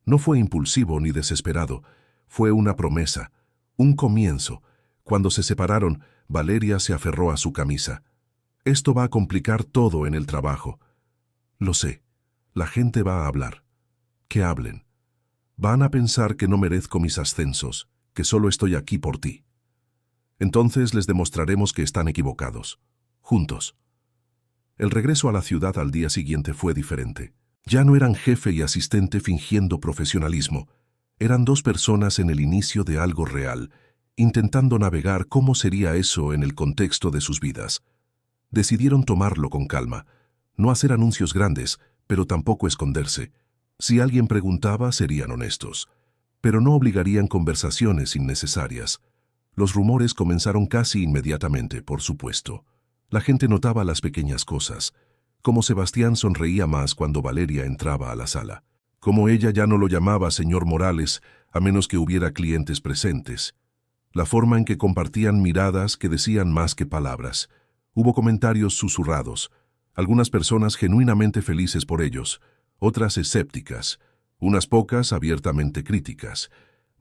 No fue impulsivo ni desesperado. Fue una promesa, un comienzo. Cuando se separaron, Valeria se aferró a su camisa. «Esto va a complicar todo en el trabajo». «Lo sé. La gente va a hablar». «Que hablen. Van a pensar que no merezco mis ascensos, que solo estoy aquí por ti. Entonces les demostraremos que están equivocados. Juntos». El regreso a la ciudad al día siguiente fue diferente. Ya no eran jefe y asistente fingiendo profesionalismo. Eran dos personas en el inicio de algo real, intentando navegar cómo sería eso en el contexto de sus vidas. Decidieron tomarlo con calma, no hacer anuncios grandes, pero tampoco esconderse. Si alguien preguntaba, serían honestos, pero no obligarían conversaciones innecesarias. Los rumores comenzaron casi inmediatamente, por supuesto. La gente notaba las pequeñas cosas, como Sebastián sonreía más cuando Valeria entraba a la sala, como ella ya no lo llamaba señor Morales, a menos que hubiera clientes presentes, la forma en que compartían miradas que decían más que palabras. Hubo comentarios susurrados, algunas personas genuinamente felices por ellos, otras escépticas, unas pocas abiertamente críticas.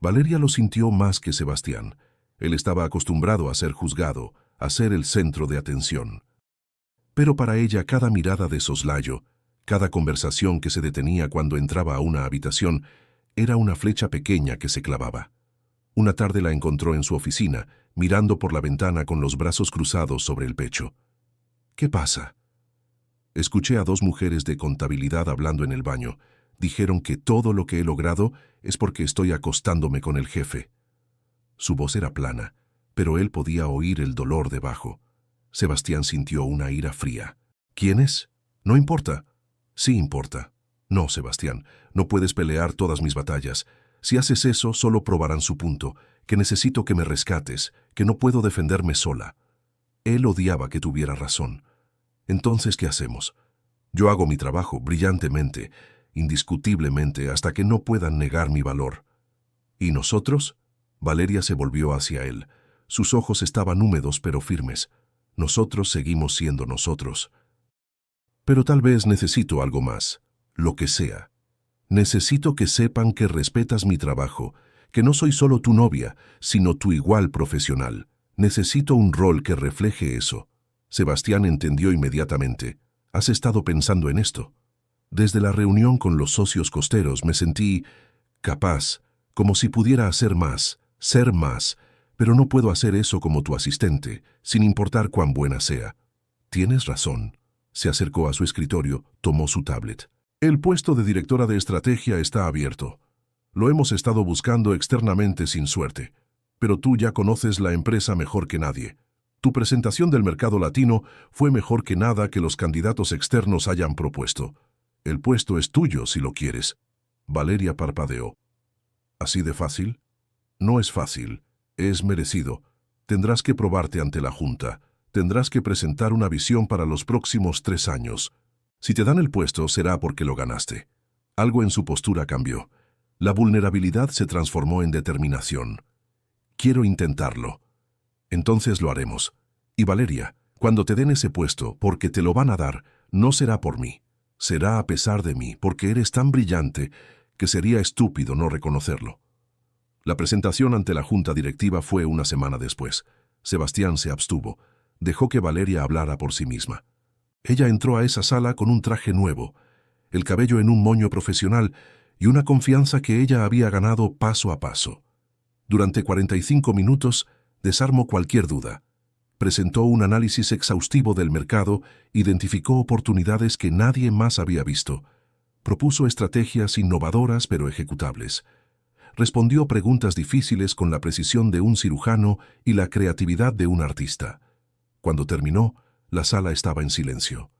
Valeria lo sintió más que Sebastián. Él estaba acostumbrado a ser juzgado, a ser el centro de atención. Pero para ella cada mirada de soslayo, cada conversación que se detenía cuando entraba a una habitación, era una flecha pequeña que se clavaba. Una tarde la encontró en su oficina, mirando por la ventana con los brazos cruzados sobre el pecho. «¿Qué pasa?» «Escuché a dos mujeres de contabilidad hablando en el baño. Dijeron que todo lo que he logrado es porque estoy acostándome con el jefe». Su voz era plana, pero él podía oír el dolor debajo. Sebastián sintió una ira fría. ¿Quién es? No importa. Sí importa. No, Sebastián, no puedes pelear todas mis batallas. Si haces eso, solo probarán su punto, que necesito que me rescates, que no puedo defenderme sola. Él odiaba que tuviera razón. Entonces, ¿qué hacemos? Yo hago mi trabajo brillantemente, indiscutiblemente, hasta que no puedan negar mi valor. ¿Y nosotros? Valeria se volvió hacia él. Sus ojos estaban húmedos pero firmes. Nosotros seguimos siendo nosotros. Pero tal vez necesito algo más. Lo que sea. Necesito que sepan que respetas mi trabajo, que no soy solo tu novia, sino tu igual profesional. Necesito un rol que refleje eso. Sebastián entendió inmediatamente. ¿Has estado pensando en esto? Desde la reunión con los socios costeros me sentí capaz, como si pudiera hacer más, ser más, pero no puedo hacer eso como tu asistente, sin importar cuán buena sea. Tienes razón. Se acercó a su escritorio, tomó su tablet. El puesto de directora de estrategia está abierto. Lo hemos estado buscando externamente sin suerte, pero tú ya conoces la empresa mejor que nadie. Tu presentación del mercado latino fue mejor que nada que los candidatos externos hayan propuesto. El puesto es tuyo si lo quieres. Valeria parpadeó. ¿Así de fácil? No es fácil. Es merecido. Tendrás que probarte ante la Junta. Tendrás que presentar una visión para los próximos 3 años. Si te dan el puesto, será porque lo ganaste. Algo en su postura cambió. La vulnerabilidad se transformó en determinación. Quiero intentarlo. Entonces lo haremos. Y Valeria, cuando te den ese puesto, porque te lo van a dar, no será por mí. Será a pesar de mí, porque eres tan brillante que sería estúpido no reconocerlo. La presentación ante la junta directiva fue una semana después. Sebastián se abstuvo. Dejó que Valeria hablara por sí misma. Ella entró a esa sala con un traje nuevo, el cabello en un moño profesional y una confianza que ella había ganado paso a paso. Durante 45 minutos desarmó cualquier duda. Presentó un análisis exhaustivo del mercado, identificó oportunidades que nadie más había visto. Propuso estrategias innovadoras pero ejecutables. Respondió preguntas difíciles con la precisión de un cirujano y la creatividad de un artista. Cuando terminó, la sala estaba en silencio.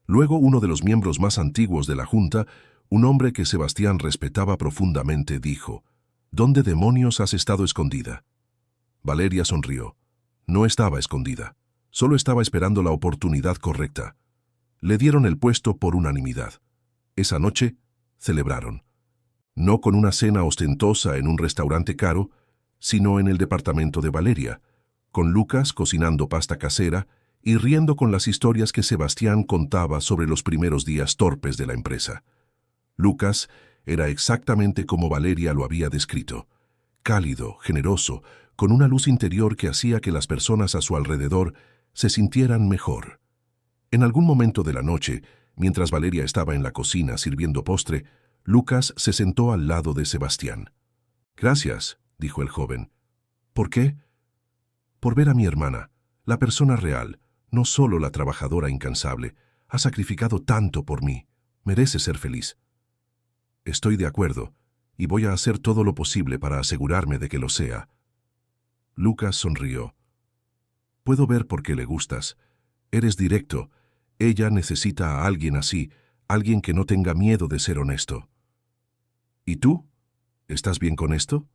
Luego uno de los miembros más antiguos de la Junta, un hombre que Sebastián respetaba profundamente, dijo: ¿Dónde demonios has estado escondida? Valeria sonrió. No estaba escondida. Solo estaba esperando la oportunidad correcta. Le dieron el puesto por unanimidad. Esa noche, celebraron. No con una cena ostentosa en un restaurante caro, sino en el departamento de Valeria, con Lucas cocinando pasta casera y riendo con las historias que Sebastián contaba sobre los primeros días torpes de la empresa. Lucas era exactamente como Valeria lo había descrito: cálido, generoso, con una luz interior que hacía que las personas a su alrededor se sintieran mejor. En algún momento de la noche, mientras Valeria estaba en la cocina sirviendo postre, Lucas se sentó al lado de Sebastián. «Gracias», dijo el joven. «¿Por qué?» «Por ver a mi hermana, la persona real, no solo la trabajadora incansable. Ha sacrificado tanto por mí. Merece ser feliz». «Estoy de acuerdo, y voy a hacer todo lo posible para asegurarme de que lo sea». Lucas sonrió. «Puedo ver por qué le gustas. Eres directo. Ella necesita a alguien así, alguien que no tenga miedo de ser honesto». «¿Y tú? ¿Estás bien con esto?»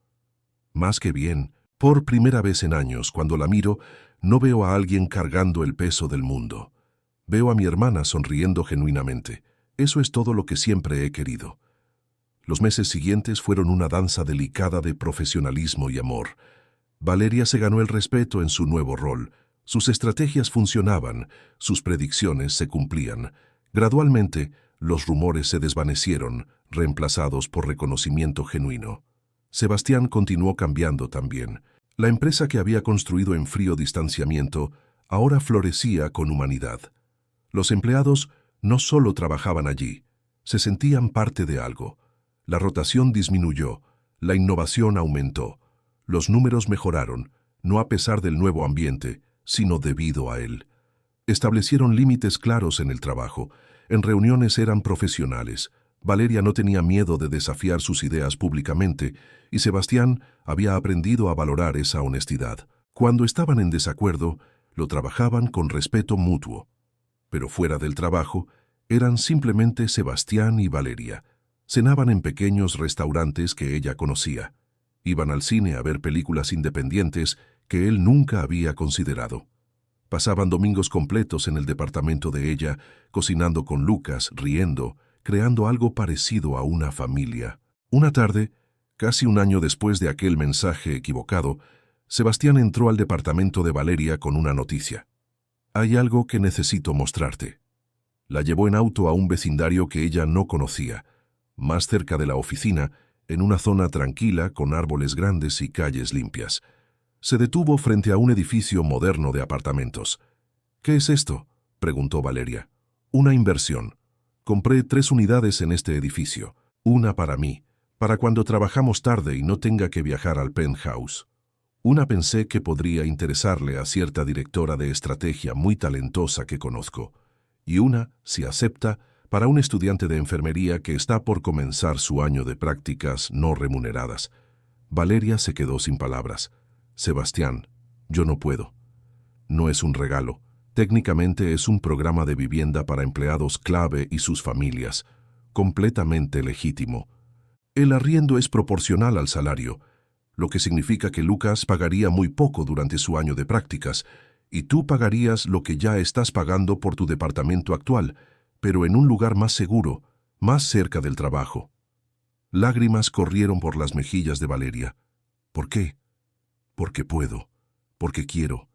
«Más que bien. Por primera vez en años, cuando la miro, no veo a alguien cargando el peso del mundo. Veo a mi hermana sonriendo genuinamente. Eso es todo lo que siempre he querido». Los meses siguientes fueron una danza delicada de profesionalismo y amor. Valeria se ganó el respeto en su nuevo rol. Sus estrategias funcionaban, sus predicciones se cumplían. Gradualmente, los rumores se desvanecieron, reemplazados por reconocimiento genuino. Sebastián continuó cambiando también. La empresa que había construido en frío distanciamiento ahora florecía con humanidad. Los empleados no solo trabajaban allí, se sentían parte de algo. La rotación disminuyó, la innovación aumentó. Los números mejoraron, no a pesar del nuevo ambiente, sino debido a él. Establecieron límites claros en el trabajo. En reuniones eran profesionales. Valeria no tenía miedo de desafiar sus ideas públicamente, y Sebastián había aprendido a valorar esa honestidad. Cuando estaban en desacuerdo, lo trabajaban con respeto mutuo. Pero fuera del trabajo, eran simplemente Sebastián y Valeria. Cenaban en pequeños restaurantes que ella conocía. Iban al cine a ver películas independientes que él nunca había considerado. Pasaban domingos completos en el departamento de ella, cocinando con Lucas, riendo, creando algo parecido a una familia. Una tarde, casi un año después de aquel mensaje equivocado, Sebastián entró al departamento de Valeria con una noticia. «Hay algo que necesito mostrarte». La llevó en auto a un vecindario que ella no conocía, más cerca de la oficina, en una zona tranquila con árboles grandes y calles limpias. Se detuvo frente a un edificio moderno de apartamentos. «¿Qué es esto?», preguntó Valeria. «Una inversión. Compré 3 unidades en este edificio. Una para mí, para cuando trabajamos tarde y no tenga que viajar al penthouse. Una pensé que podría interesarle a cierta directora de estrategia muy talentosa que conozco. Y una, si acepta, para un estudiante de enfermería que está por comenzar su año de prácticas no remuneradas». Valeria se quedó sin palabras. «Sebastián, yo no puedo. No es un regalo. Técnicamente es un programa de vivienda para empleados clave y sus familias, completamente legítimo. El arriendo es proporcional al salario, lo que significa que Lucas pagaría muy poco durante su año de prácticas, y tú pagarías lo que ya estás pagando por tu departamento actual, pero en un lugar más seguro, más cerca del trabajo». Lágrimas corrieron por las mejillas de Valeria. «¿Por qué?». «Porque puedo, porque quiero,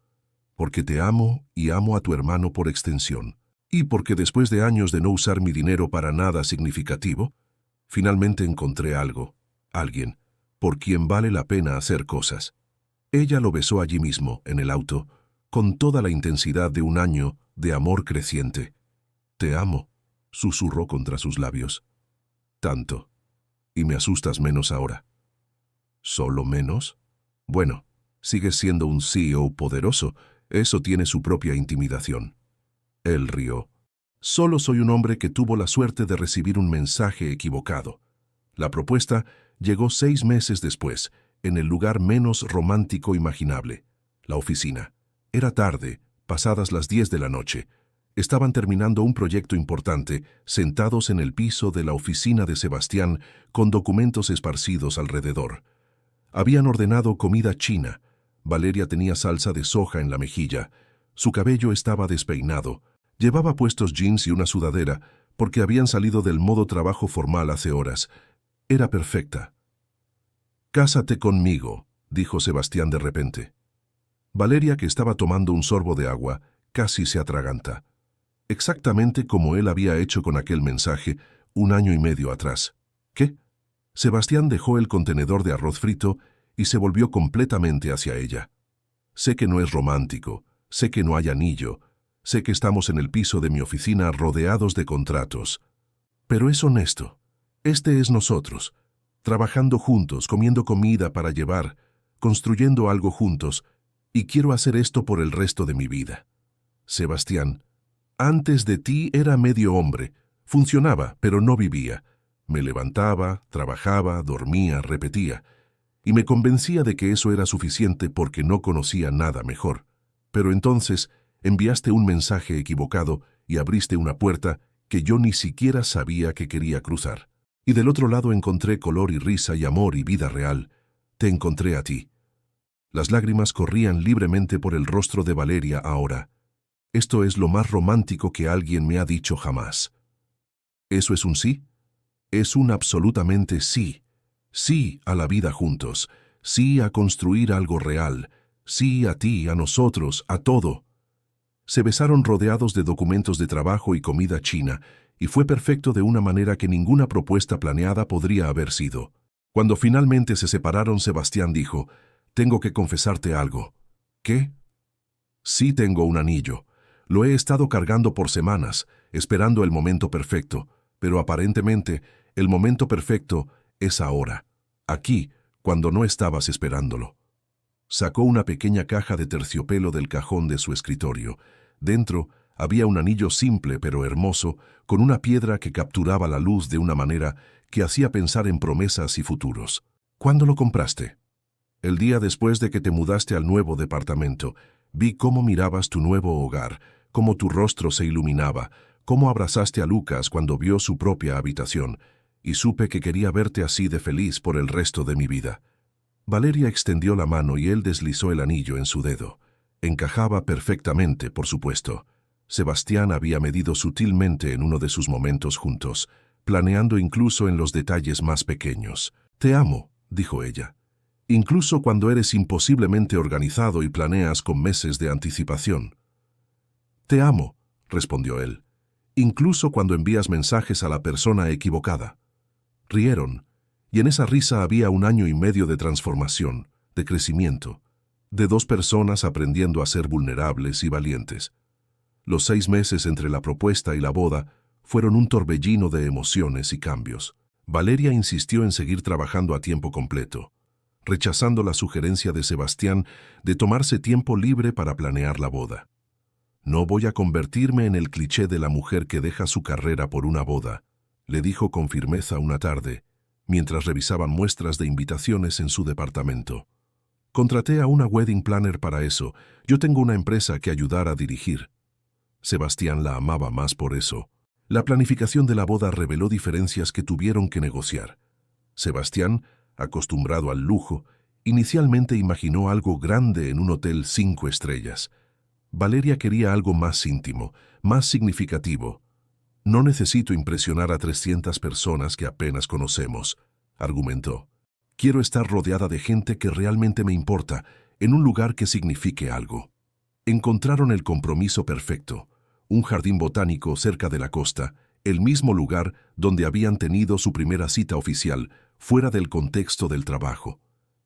porque te amo y amo a tu hermano por extensión, y porque después de años de no usar mi dinero para nada significativo, finalmente encontré algo, alguien, por quien vale la pena hacer cosas». Ella lo besó allí mismo, en el auto, con toda la intensidad de un año de amor creciente. «Te amo», susurró contra sus labios. «Tanto. Y me asustas menos ahora». «¿Solo menos?». «Bueno, sigues siendo un CEO poderoso, eso tiene su propia intimidación». Él rió. «Solo soy un hombre que tuvo la suerte de recibir un mensaje equivocado». La propuesta llegó 6 meses después, en el lugar menos romántico imaginable, la oficina. Era tarde, pasadas las 10 de la noche. Estaban terminando un proyecto importante, sentados en el piso de la oficina de Sebastián, con documentos esparcidos alrededor. Habían ordenado comida china. Valeria tenía salsa de soja en la mejilla. Su cabello estaba despeinado. Llevaba puestos jeans y una sudadera, porque habían salido del modo trabajo formal hace horas. Era perfecta. «Cásate conmigo», dijo Sebastián de repente. Valeria, que estaba tomando un sorbo de agua, casi se atraganta. Exactamente como él había hecho con aquel mensaje 1 año y medio atrás. ¿Qué? Sebastián dejó el contenedor de arroz frito y se volvió completamente hacia ella. «Sé que no es romántico, sé que no hay anillo, sé que estamos en el piso de mi oficina rodeados de contratos. Pero es honesto. Este es nosotros, trabajando juntos, comiendo comida para llevar, construyendo algo juntos, y quiero hacer esto por el resto de mi vida. Sebastián, antes de ti era medio hombre, funcionaba, pero no vivía. Me levantaba, trabajaba, dormía, repetía, y me convencía de que eso era suficiente porque no conocía nada mejor. Pero entonces enviaste un mensaje equivocado y abriste una puerta que yo ni siquiera sabía que quería cruzar. Y del otro lado encontré color y risa y amor y vida real. Te encontré a ti». Las lágrimas corrían libremente por el rostro de Valeria ahora. «Esto es lo más romántico que alguien me ha dicho jamás». «¿Eso es un sí?». «Es un absolutamente sí. Sí a la vida juntos. Sí a construir algo real. Sí a ti, a nosotros, a todo». Se besaron rodeados de documentos de trabajo y comida china, y fue perfecto de una manera que ninguna propuesta planeada podría haber sido. Cuando finalmente se separaron, Sebastián dijo: «Tengo que confesarte algo». «¿Qué?». «Sí tengo un anillo. Lo he estado cargando por semanas, esperando el momento perfecto, pero aparentemente el momento perfecto es ahora, aquí, cuando no estabas esperándolo». Sacó una pequeña caja de terciopelo del cajón de su escritorio. Dentro había un anillo simple pero hermoso, con una piedra que capturaba la luz de una manera que hacía pensar en promesas y futuros. «¿Cuándo lo compraste?». El día después de que te mudaste al nuevo departamento, vi cómo mirabas tu nuevo hogar, cómo tu rostro se iluminaba, cómo abrazaste a Lucas cuando vio su propia habitación, y supe que quería verte así de feliz por el resto de mi vida. Valeria extendió la mano y él deslizó el anillo en su dedo. Encajaba perfectamente, por supuesto. Sebastián había medido sutilmente en uno de sus momentos juntos, planeando incluso en los detalles más pequeños. «Te amo», dijo ella. «Incluso cuando eres imposiblemente organizado y planeas con meses de anticipación». «Te amo», respondió él. «Incluso cuando envías mensajes a la persona equivocada». Rieron, y en esa risa había 1 año y medio de transformación, de crecimiento, de 2 personas aprendiendo a ser vulnerables y valientes. Los 6 meses entre la propuesta y la boda fueron un torbellino de emociones y cambios. Valeria insistió en seguir trabajando a tiempo completo, rechazando la sugerencia de Sebastián de tomarse tiempo libre para planear la boda. «No voy a convertirme en el cliché de la mujer que deja su carrera por una boda», le dijo con firmeza una tarde, mientras revisaban muestras de invitaciones en su departamento. «Contraté a una wedding planner para eso. Yo tengo una empresa que ayudar a dirigir». Sebastián la amaba más por eso. La planificación de la boda reveló diferencias que tuvieron que negociar. Sebastián, acostumbrado al lujo, inicialmente imaginó algo grande en un hotel 5 estrellas. Valeria quería algo más íntimo, más significativo. «No necesito impresionar a 300 personas que apenas conocemos», argumentó. «Quiero estar rodeada de gente que realmente me importa, en un lugar que signifique algo». Encontraron el compromiso perfecto, un jardín botánico cerca de la costa, el mismo lugar donde habían tenido su primera cita oficial, fuera del contexto del trabajo.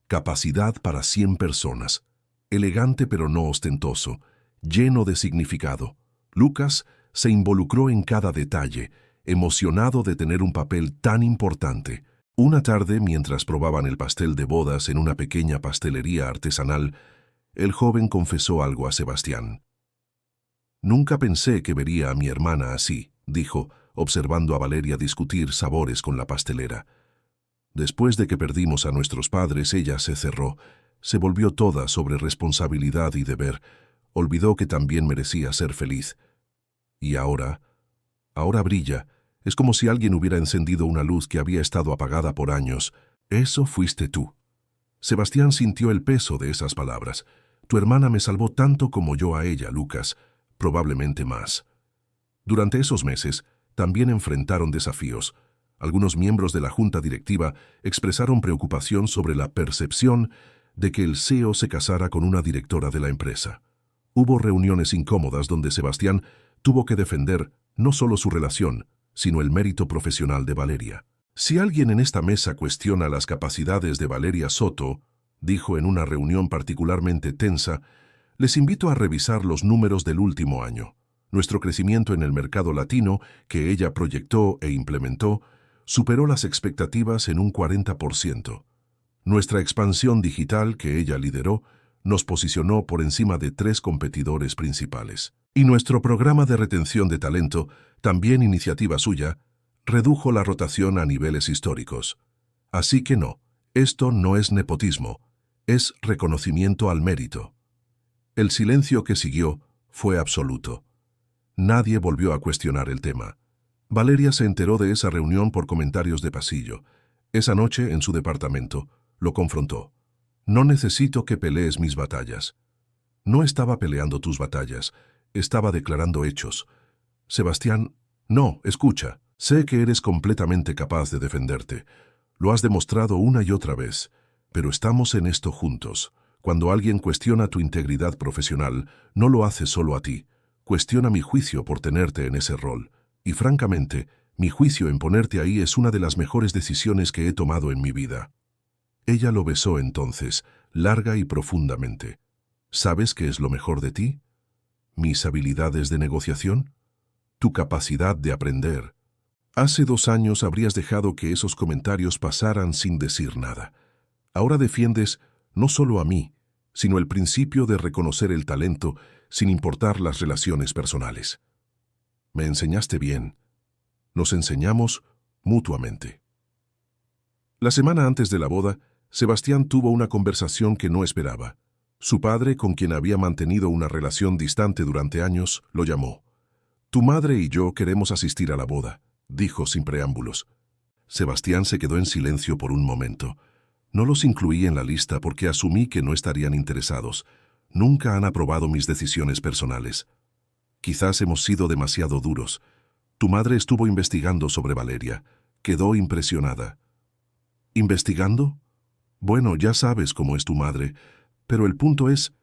Capacidad para 100 personas. Elegante pero no ostentoso, lleno de significado. Lucas se involucró en cada detalle, emocionado de tener un papel tan importante. Una tarde, mientras probaban el pastel de bodas en una pequeña pastelería artesanal, el joven confesó algo a Sebastián. «Nunca pensé que vería a mi hermana así», dijo, observando a Valeria discutir sabores con la pastelera. «Después de que perdimos a nuestros padres, ella se cerró, se volvió toda sobre responsabilidad y deber, olvidó que también merecía ser feliz. Y ahora brilla. Es como si alguien hubiera encendido una luz que había estado apagada por años. Eso fuiste tú». Sebastián sintió el peso de esas palabras. «Tu hermana me salvó tanto como yo a ella, Lucas, probablemente más». Durante esos meses, también enfrentaron desafíos. Algunos miembros de la junta directiva expresaron preocupación sobre la percepción de que el CEO se casara con una directora de la empresa. Hubo reuniones incómodas donde Sebastián tuvo que defender no solo su relación, sino el mérito profesional de Valeria. «Si alguien en esta mesa cuestiona las capacidades de Valeria Soto», dijo en una reunión particularmente tensa, «les invito a revisar los números del último año. Nuestro crecimiento en el mercado latino, que ella proyectó e implementó, superó las expectativas en un 40%. Nuestra expansión digital, que ella lideró, nos posicionó por encima de 3 competidores principales. Y nuestro programa de retención de talento, también iniciativa suya, redujo la rotación a niveles históricos. Así que no, esto no es nepotismo, es reconocimiento al mérito». El silencio que siguió fue absoluto. Nadie volvió a cuestionar el tema. Valeria se enteró de esa reunión por comentarios de pasillo. Esa noche, en su departamento, lo confrontó. «No necesito que pelees mis batallas». «No estaba peleando tus batallas, estaba declarando hechos». «Sebastián, no, escucha. Sé que eres completamente capaz de defenderte. Lo has demostrado una y otra vez. Pero estamos en esto juntos. Cuando alguien cuestiona tu integridad profesional, no lo hace solo a ti. Cuestiona mi juicio por tenerte en ese rol. Y francamente, mi juicio en ponerte ahí es una de las mejores decisiones que he tomado en mi vida». Ella lo besó entonces, larga y profundamente. «¿Sabes qué es lo mejor de ti? ¿Mis habilidades de negociación? Tu capacidad de aprender. Hace 2 años habrías dejado que esos comentarios pasaran sin decir nada. Ahora defiendes no solo a mí, sino el principio de reconocer el talento sin importar las relaciones personales. Me enseñaste bien. Nos enseñamos mutuamente». La semana antes de la boda, Sebastián tuvo una conversación que no esperaba. Su padre, con quien había mantenido una relación distante durante años, lo llamó. «Tu madre y yo queremos asistir a la boda», dijo sin preámbulos. Sebastián se quedó en silencio por un momento. No los incluí en la lista porque asumí que no estarían interesados. Nunca han aprobado mis decisiones personales. Quizás hemos sido demasiado duros. Tu madre estuvo investigando sobre Valeria. Quedó impresionada. ¿Investigando? Bueno, ya sabes cómo es tu madre, pero el punto es,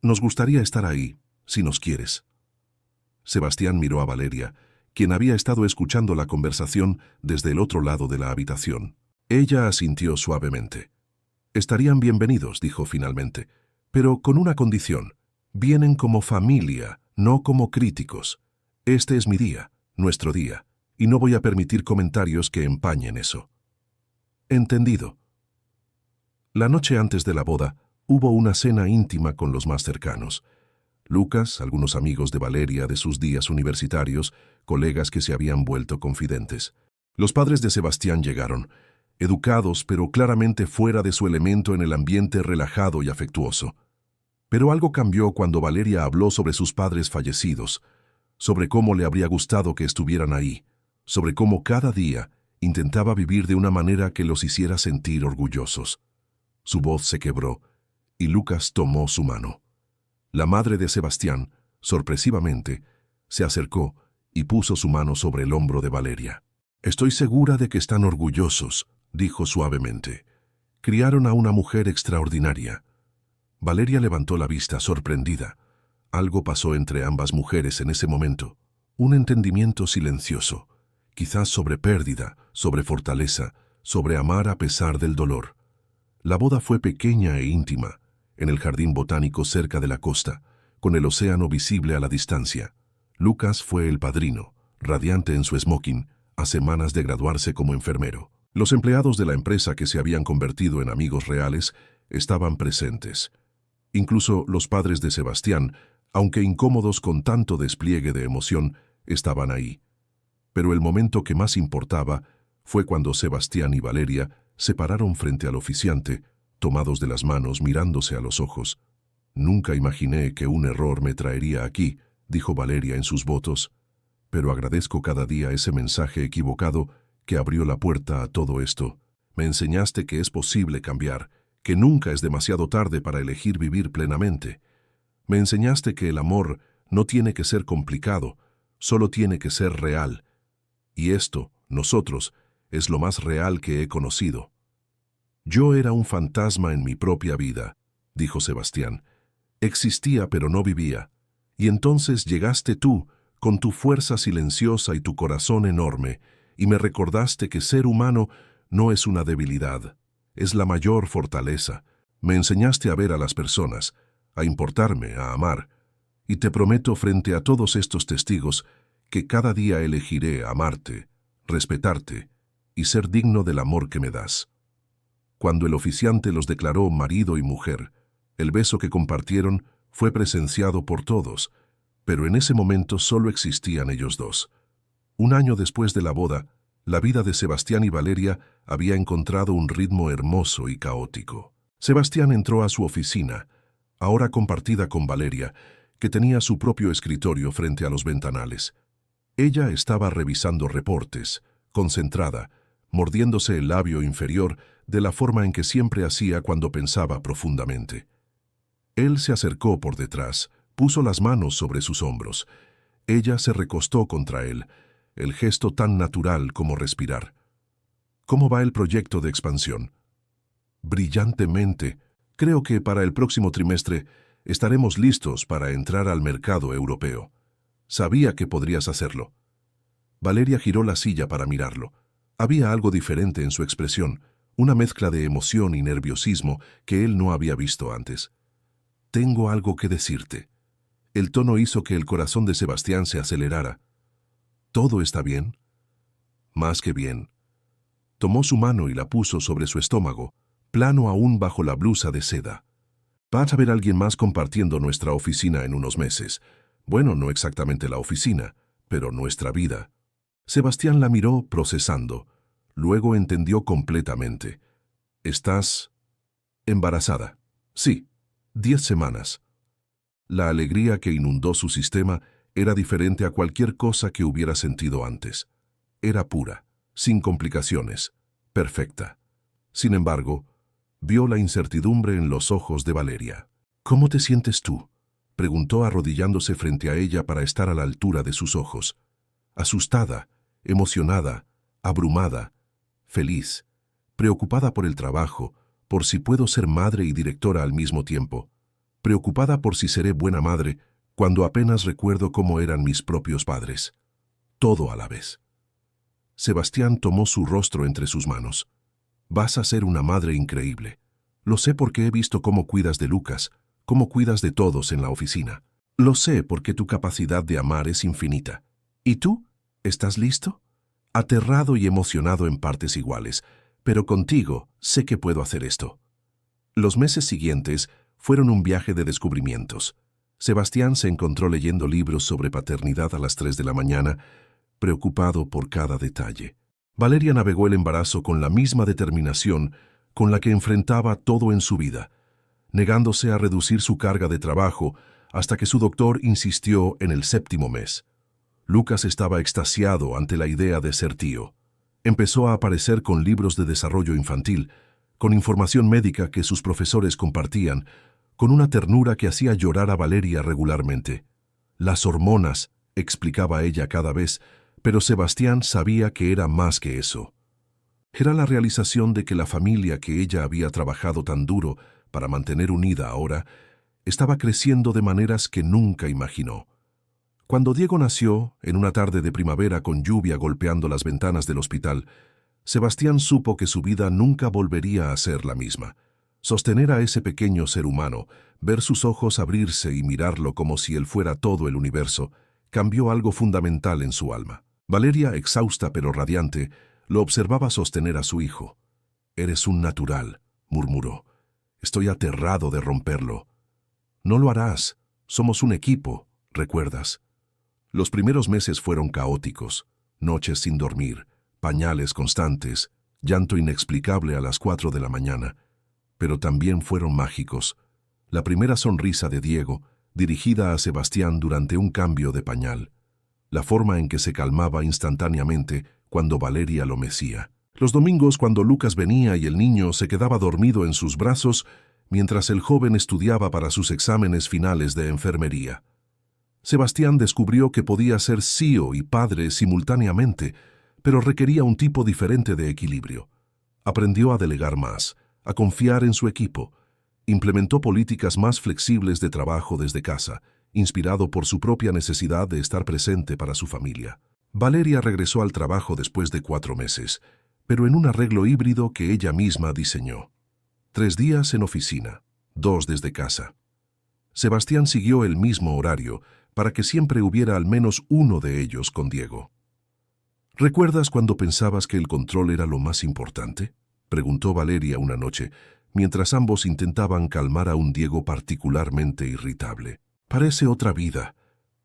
nos gustaría estar ahí, si nos quieres. Sebastián miró a Valeria, quien había estado escuchando la conversación desde el otro lado de la habitación. Ella asintió suavemente. Estarían bienvenidos, dijo finalmente, pero con una condición. Vienen como familia, no como críticos. Este es mi día, nuestro día, y no voy a permitir comentarios que empañen eso. Entendido. La noche antes de la boda, hubo una cena íntima con los más cercanos. Lucas, algunos amigos de Valeria de sus días universitarios, colegas que se habían vuelto confidentes. Los padres de Sebastián llegaron, educados pero claramente fuera de su elemento en el ambiente relajado y afectuoso. Pero algo cambió cuando Valeria habló sobre sus padres fallecidos, sobre cómo le habría gustado que estuvieran ahí, sobre cómo cada día intentaba vivir de una manera que los hiciera sentir orgullosos. Su voz se quebró, y Lucas tomó su mano. La madre de Sebastián, sorpresivamente, se acercó y puso su mano sobre el hombro de Valeria. «Estoy segura de que están orgullosos», dijo suavemente. «Criaron a una mujer extraordinaria». Valeria levantó la vista sorprendida. Algo pasó entre ambas mujeres en ese momento. Un entendimiento silencioso, quizás sobre pérdida, sobre fortaleza, sobre amar a pesar del dolor. La boda fue pequeña e íntima, en el jardín botánico cerca de la costa, con el océano visible a la distancia. Lucas fue el padrino, radiante en su smoking, a semanas de graduarse como enfermero. Los empleados de la empresa que se habían convertido en amigos reales estaban presentes. Incluso los padres de Sebastián, aunque incómodos con tanto despliegue de emoción, estaban ahí. Pero el momento que más importaba fue cuando Sebastián y Valeria se pararon frente al oficiante, tomados de las manos, mirándose a los ojos. «Nunca imaginé que un error me traería aquí», dijo Valeria en sus votos, «pero agradezco cada día ese mensaje equivocado que abrió la puerta a todo esto. Me enseñaste que es posible cambiar, que nunca es demasiado tarde para elegir vivir plenamente. Me enseñaste que el amor no tiene que ser complicado, solo tiene que ser real. Y esto, nosotros, es lo más real que he conocido». «Yo era un fantasma en mi propia vida», dijo Sebastián. «Existía pero no vivía. Y entonces llegaste tú, con tu fuerza silenciosa y tu corazón enorme, y me recordaste que ser humano no es una debilidad, es la mayor fortaleza. Me enseñaste a ver a las personas, a importarme, a amar. Y te prometo frente a todos estos testigos que cada día elegiré amarte, respetarte y ser digno del amor que me das». Cuando el oficiante los declaró marido y mujer, el beso que compartieron fue presenciado por todos, pero en ese momento solo existían ellos dos. Un año después de la boda, la vida de Sebastián y Valeria había encontrado un ritmo hermoso y caótico. Sebastián entró a su oficina, ahora compartida con Valeria, que tenía su propio escritorio frente a los ventanales. Ella estaba revisando reportes, concentrada, mordiéndose el labio inferior de la forma en que siempre hacía cuando pensaba profundamente. Él se acercó por detrás, puso las manos sobre sus hombros. Ella se recostó contra él, el gesto tan natural como respirar. «¿Cómo va el proyecto de expansión?» «Brillantemente. Creo que para el próximo trimestre estaremos listos para entrar al mercado europeo. Sabía que podrías hacerlo». Valeria giró la silla para mirarlo. Había algo diferente en su expresión, una mezcla de emoción y nerviosismo que él no había visto antes. «Tengo algo que decirte». El tono hizo que el corazón de Sebastián se acelerara. «¿Todo está bien?» «Más que bien». Tomó su mano y la puso sobre su estómago, plano aún bajo la blusa de seda. «Vas a ver a alguien más compartiendo nuestra oficina en unos meses. Bueno, no exactamente la oficina, pero nuestra vida». Sebastián la miró procesando. Luego entendió completamente. «¿Estás Embarazada. Sí, 10 semanas. La alegría que inundó su sistema era diferente a cualquier cosa que hubiera sentido antes. Era pura, sin complicaciones, perfecta. Sin embargo, vio la incertidumbre en los ojos de Valeria. ¿Cómo te sientes tú?, preguntó arrodillándose frente a ella para estar a la altura de sus ojos. Asustada, emocionada, abrumada, feliz, preocupada por el trabajo, por si puedo ser madre y directora al mismo tiempo, preocupada por si seré buena madre cuando apenas recuerdo cómo eran mis propios padres. Todo a la vez. Sebastián tomó su rostro entre sus manos. Vas a ser una madre increíble. Lo sé porque he visto cómo cuidas de Lucas, cómo cuidas de todos en la oficina. Lo sé porque tu capacidad de amar es infinita. ¿Y tú? ¿Estás listo? Aterrado y emocionado en partes iguales, pero contigo sé que puedo hacer esto. Los meses siguientes fueron un viaje de descubrimientos. Sebastián se encontró leyendo libros sobre paternidad a las 3 de la mañana, preocupado por cada detalle. Valeria navegó el embarazo con la misma determinación con la que enfrentaba todo en su vida, negándose a reducir su carga de trabajo hasta que su doctor insistió en el 7º mes. Lucas estaba extasiado ante la idea de ser tío. Empezó a aparecer con libros de desarrollo infantil, con información médica que sus profesores compartían, con una ternura que hacía llorar a Valeria regularmente. Las hormonas, explicaba ella cada vez, pero Sebastián sabía que era más que eso. Era la realización de que la familia que ella había trabajado tan duro para mantener unida ahora, estaba creciendo de maneras que nunca imaginó. Cuando Diego nació, en una tarde de primavera con lluvia golpeando las ventanas del hospital, Sebastián supo que su vida nunca volvería a ser la misma. Sostener a ese pequeño ser humano, ver sus ojos abrirse y mirarlo como si él fuera todo el universo, cambió algo fundamental en su alma. Valeria, exhausta pero radiante, lo observaba sostener a su hijo. «Eres un natural», murmuró. «Estoy aterrado de romperlo». «No lo harás. Somos un equipo, ¿recuerdas?» Los primeros meses fueron caóticos. Noches sin dormir, pañales constantes, llanto inexplicable a las 4 de la mañana. Pero también fueron mágicos. La primera sonrisa de Diego, dirigida a Sebastián durante un cambio de pañal. La forma en que se calmaba instantáneamente cuando Valeria lo mecía. Los domingos cuando Lucas venía y el niño se quedaba dormido en sus brazos mientras el joven estudiaba para sus exámenes finales de enfermería. Sebastián descubrió que podía ser CEO y padre simultáneamente, pero requería un tipo diferente de equilibrio. Aprendió a delegar más, a confiar en su equipo. Implementó políticas más flexibles de trabajo desde casa, inspirado por su propia necesidad de estar presente para su familia. Valeria regresó al trabajo después de 4 meses, pero en un arreglo híbrido que ella misma diseñó. 3 días en oficina, 2 desde casa. Sebastián siguió el mismo horario para que siempre hubiera al menos uno de ellos con Diego. ¿Recuerdas cuando pensabas que el control era lo más importante?, preguntó Valeria una noche, mientras ambos intentaban calmar a un Diego particularmente irritable. «Parece otra vida.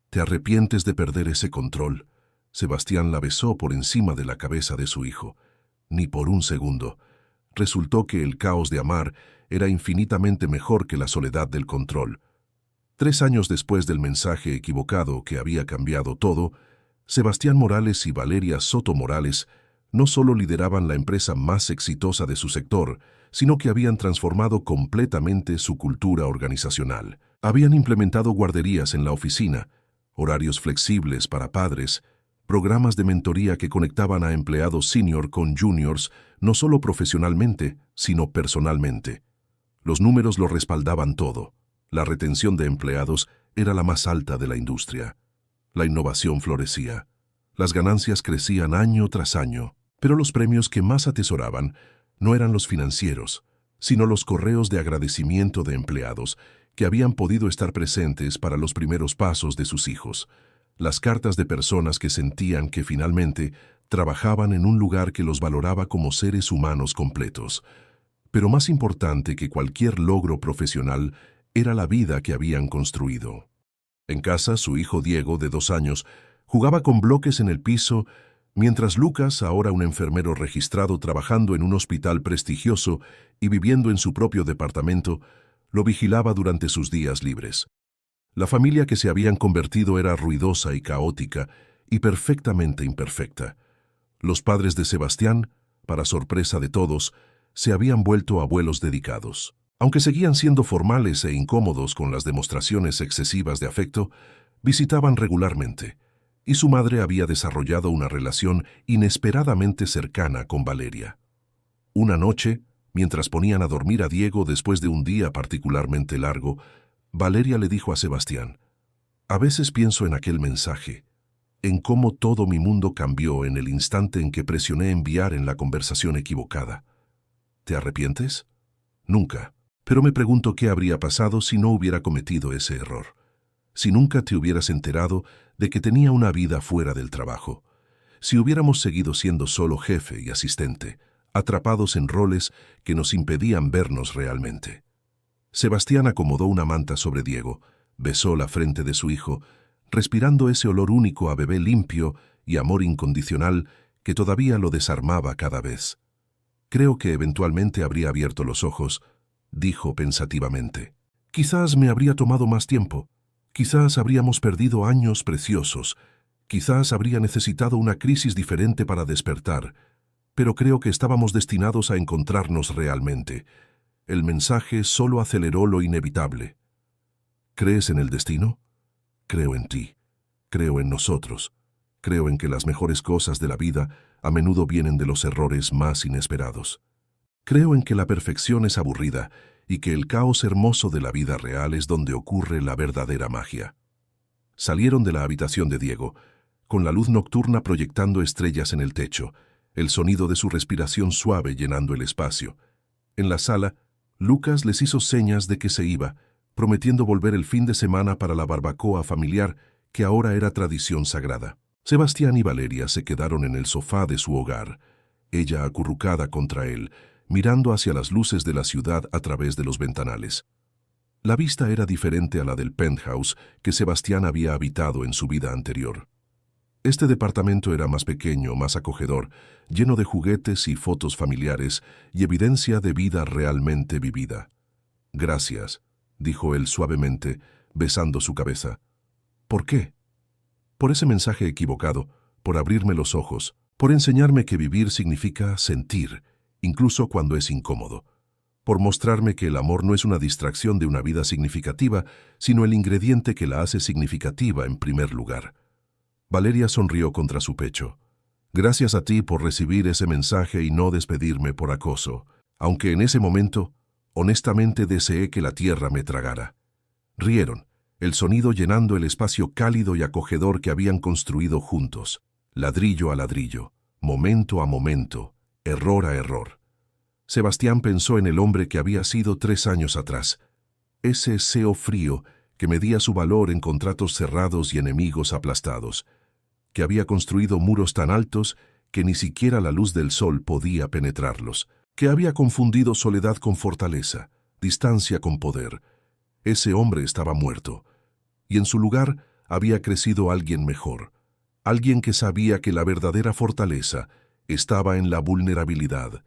¿Te arrepientes de perder ese control?» Sebastián la besó por encima de la cabeza de su hijo. Ni por un segundo. Resultó que el caos de amar era infinitamente mejor que la soledad del control. 3 años después del mensaje equivocado que había cambiado todo, Sebastián Morales y Valeria Soto Morales no solo lideraban la empresa más exitosa de su sector, sino que habían transformado completamente su cultura organizacional. Habían implementado guarderías en la oficina, horarios flexibles para padres, programas de mentoría que conectaban a empleados senior con juniors, no solo profesionalmente, sino personalmente. Los números lo respaldaban todo. La retención de empleados era la más alta de la industria. La innovación florecía. Las ganancias crecían año tras año, pero los premios que más atesoraban no eran los financieros, sino los correos de agradecimiento de empleados que habían podido estar presentes para los primeros pasos de sus hijos, las cartas de personas que sentían que finalmente trabajaban en un lugar que los valoraba como seres humanos completos. Pero más importante que cualquier logro profesional era la vida que habían construido. En casa, su hijo Diego, de 2 años, jugaba con bloques en el piso Mientras Lucas, ahora un enfermero registrado trabajando en un hospital prestigioso y viviendo en su propio departamento, lo vigilaba durante sus días libres. La familia que se habían convertido era ruidosa y caótica y perfectamente imperfecta. Los padres de Sebastián, para sorpresa de todos, se habían vuelto abuelos dedicados. Aunque seguían siendo formales e incómodos con las demostraciones excesivas de afecto, visitaban regularmente, y su madre había desarrollado una relación inesperadamente cercana con Valeria. Una noche, mientras ponían a dormir a Diego después de un día particularmente largo, Valeria le dijo a Sebastián: «A veces pienso en aquel mensaje, en cómo todo mi mundo cambió en el instante en que presioné enviar en la conversación equivocada. ¿Te arrepientes? Nunca. Pero me pregunto qué habría pasado si no hubiera cometido ese error. Si nunca te hubieras enterado de que tenía una vida fuera del trabajo. Si hubiéramos seguido siendo solo jefe y asistente, atrapados en roles que nos impedían vernos realmente». Sebastián acomodó una manta sobre Diego, besó la frente de su hijo, respirando ese olor único a bebé limpio y amor incondicional que todavía lo desarmaba cada vez. «Creo que eventualmente habría abierto los ojos», dijo pensativamente. «Quizás me habría tomado más tiempo. Quizás habríamos perdido años preciosos. Quizás habría necesitado una crisis diferente para despertar. Pero creo que estábamos destinados a encontrarnos realmente. El mensaje solo aceleró lo inevitable». «¿Crees en el destino?» «Creo en ti. Creo en nosotros. Creo en que las mejores cosas de la vida a menudo vienen de los errores más inesperados. Creo en que la perfección es aburrida y que el caos hermoso de la vida real es donde ocurre la verdadera magia». Salieron de la habitación de Diego, con la luz nocturna proyectando estrellas en el techo, el sonido de su respiración suave llenando el espacio. En la sala, Lucas les hizo señas de que se iba, prometiendo volver el fin de semana para la barbacoa familiar que ahora era tradición sagrada. Sebastián y Valeria se quedaron en el sofá de su hogar, ella acurrucada contra él, mirando hacia las luces de la ciudad a través de los ventanales. La vista era diferente a la del penthouse que Sebastián había habitado en su vida anterior. Este departamento era más pequeño, más acogedor, lleno de juguetes y fotos familiares y evidencia de vida realmente vivida. «Gracias», dijo él suavemente, besando su cabeza. «¿Por qué?» «Por ese mensaje equivocado, por abrirme los ojos, por enseñarme que vivir significa sentir, incluso cuando es incómodo. Por mostrarme que el amor no es una distracción de una vida significativa, sino el ingrediente que la hace significativa en primer lugar». Valeria sonrió contra su pecho. «Gracias a ti por recibir ese mensaje y no despedirme por acoso, aunque en ese momento, honestamente deseé que la tierra me tragara». Rieron, el sonido llenando el espacio cálido y acogedor que habían construido juntos, ladrillo a ladrillo, momento a momento, error a error. Sebastián pensó en el hombre que había sido 3 años atrás, ese CEO frío que medía su valor en contratos cerrados y enemigos aplastados, que había construido muros tan altos que ni siquiera la luz del sol podía penetrarlos, que había confundido soledad con fortaleza, distancia con poder. Ese hombre estaba muerto, y en su lugar había crecido alguien mejor, alguien que sabía que la verdadera fortaleza estaba en la vulnerabilidad,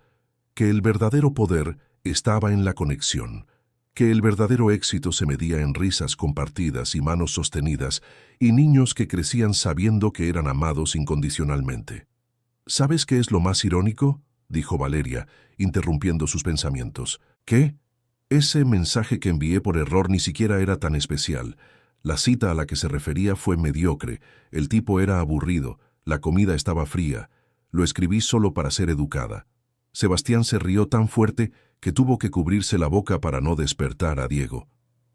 que el verdadero poder estaba en la conexión, que el verdadero éxito se medía en risas compartidas y manos sostenidas y niños que crecían sabiendo que eran amados incondicionalmente. «¿Sabes qué es lo más irónico?», dijo Valeria, interrumpiendo sus pensamientos. «¿Qué? Ese mensaje que envié por error ni siquiera era tan especial. La cita a la que se refería fue mediocre, el tipo era aburrido, la comida estaba fría. Lo escribí solo para ser educada». Sebastián se rió tan fuerte que tuvo que cubrirse la boca para no despertar a Diego.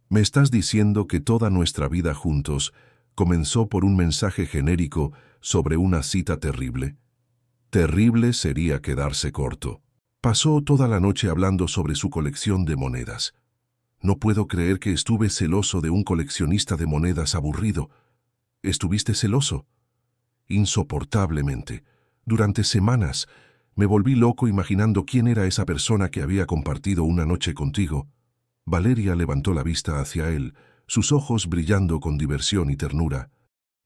«¿Me estás diciendo que toda nuestra vida juntos comenzó por un mensaje genérico sobre una cita terrible?» Terrible sería quedarse corto. Pasó toda la noche hablando sobre su colección de monedas. «No puedo creer que estuve celoso de un coleccionista de monedas aburrido». «¿Estuviste celoso?» «Insoportablemente. Durante semanas. Me volví loco imaginando quién era esa persona que había compartido una noche contigo». Valeria levantó la vista hacia él, sus ojos brillando con diversión y ternura.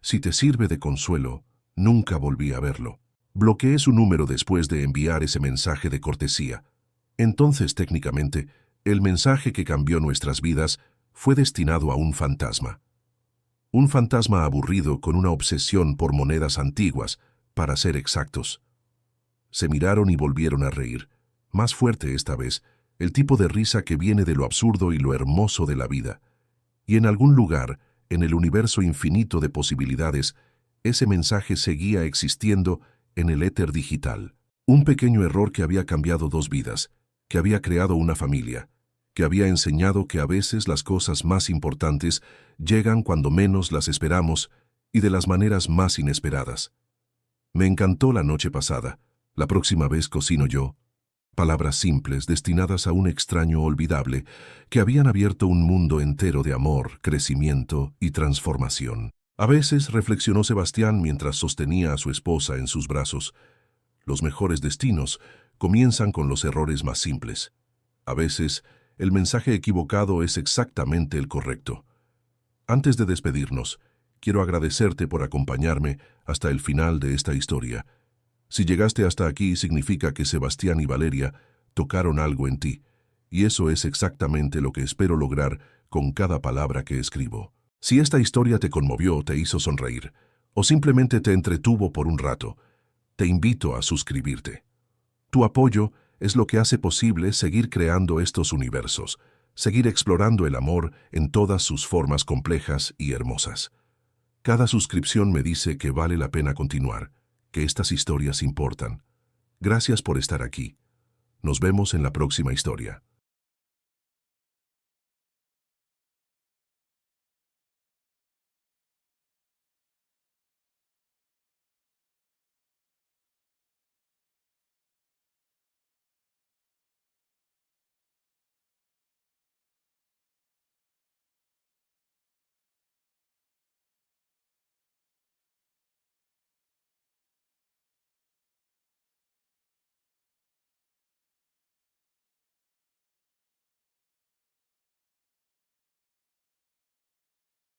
«Si te sirve de consuelo, nunca volví a verlo». Bloqueé su número después de enviar ese mensaje de cortesía. Entonces, técnicamente, el mensaje que cambió nuestras vidas fue destinado a un fantasma. Un fantasma aburrido con una obsesión por monedas antiguas, para ser exactos. Se miraron y volvieron a reír, más fuerte esta vez, el tipo de risa que viene de lo absurdo y lo hermoso de la vida. Y en algún lugar, en el universo infinito de posibilidades, ese mensaje seguía existiendo en el éter digital. Un pequeño error que había cambiado 2 vidas, que había creado una familia, que había enseñado que a veces las cosas más importantes llegan cuando menos las esperamos y de las maneras más inesperadas. Me encantó la noche pasada. La próxima vez cocino yo. Palabras simples destinadas a un extraño olvidable que habían abierto un mundo entero de amor, crecimiento y transformación. A veces, reflexionó Sebastián mientras sostenía a su esposa en sus brazos, los mejores destinos comienzan con los errores más simples. A veces, el mensaje equivocado es exactamente el correcto. Antes de despedirnos, quiero agradecerte por acompañarme hasta el final de esta historia. Si llegaste hasta aquí, significa que Sebastián y Valeria tocaron algo en ti, y eso es exactamente lo que espero lograr con cada palabra que escribo. Si esta historia te conmovió, te hizo sonreír, o simplemente te entretuvo por un rato, te invito a suscribirte. Tu apoyo es lo que hace posible seguir creando estos universos, seguir explorando el amor en todas sus formas complejas y hermosas. Cada suscripción me dice que vale la pena continuar, que estas historias importan. Gracias por estar aquí. Nos vemos en la próxima historia.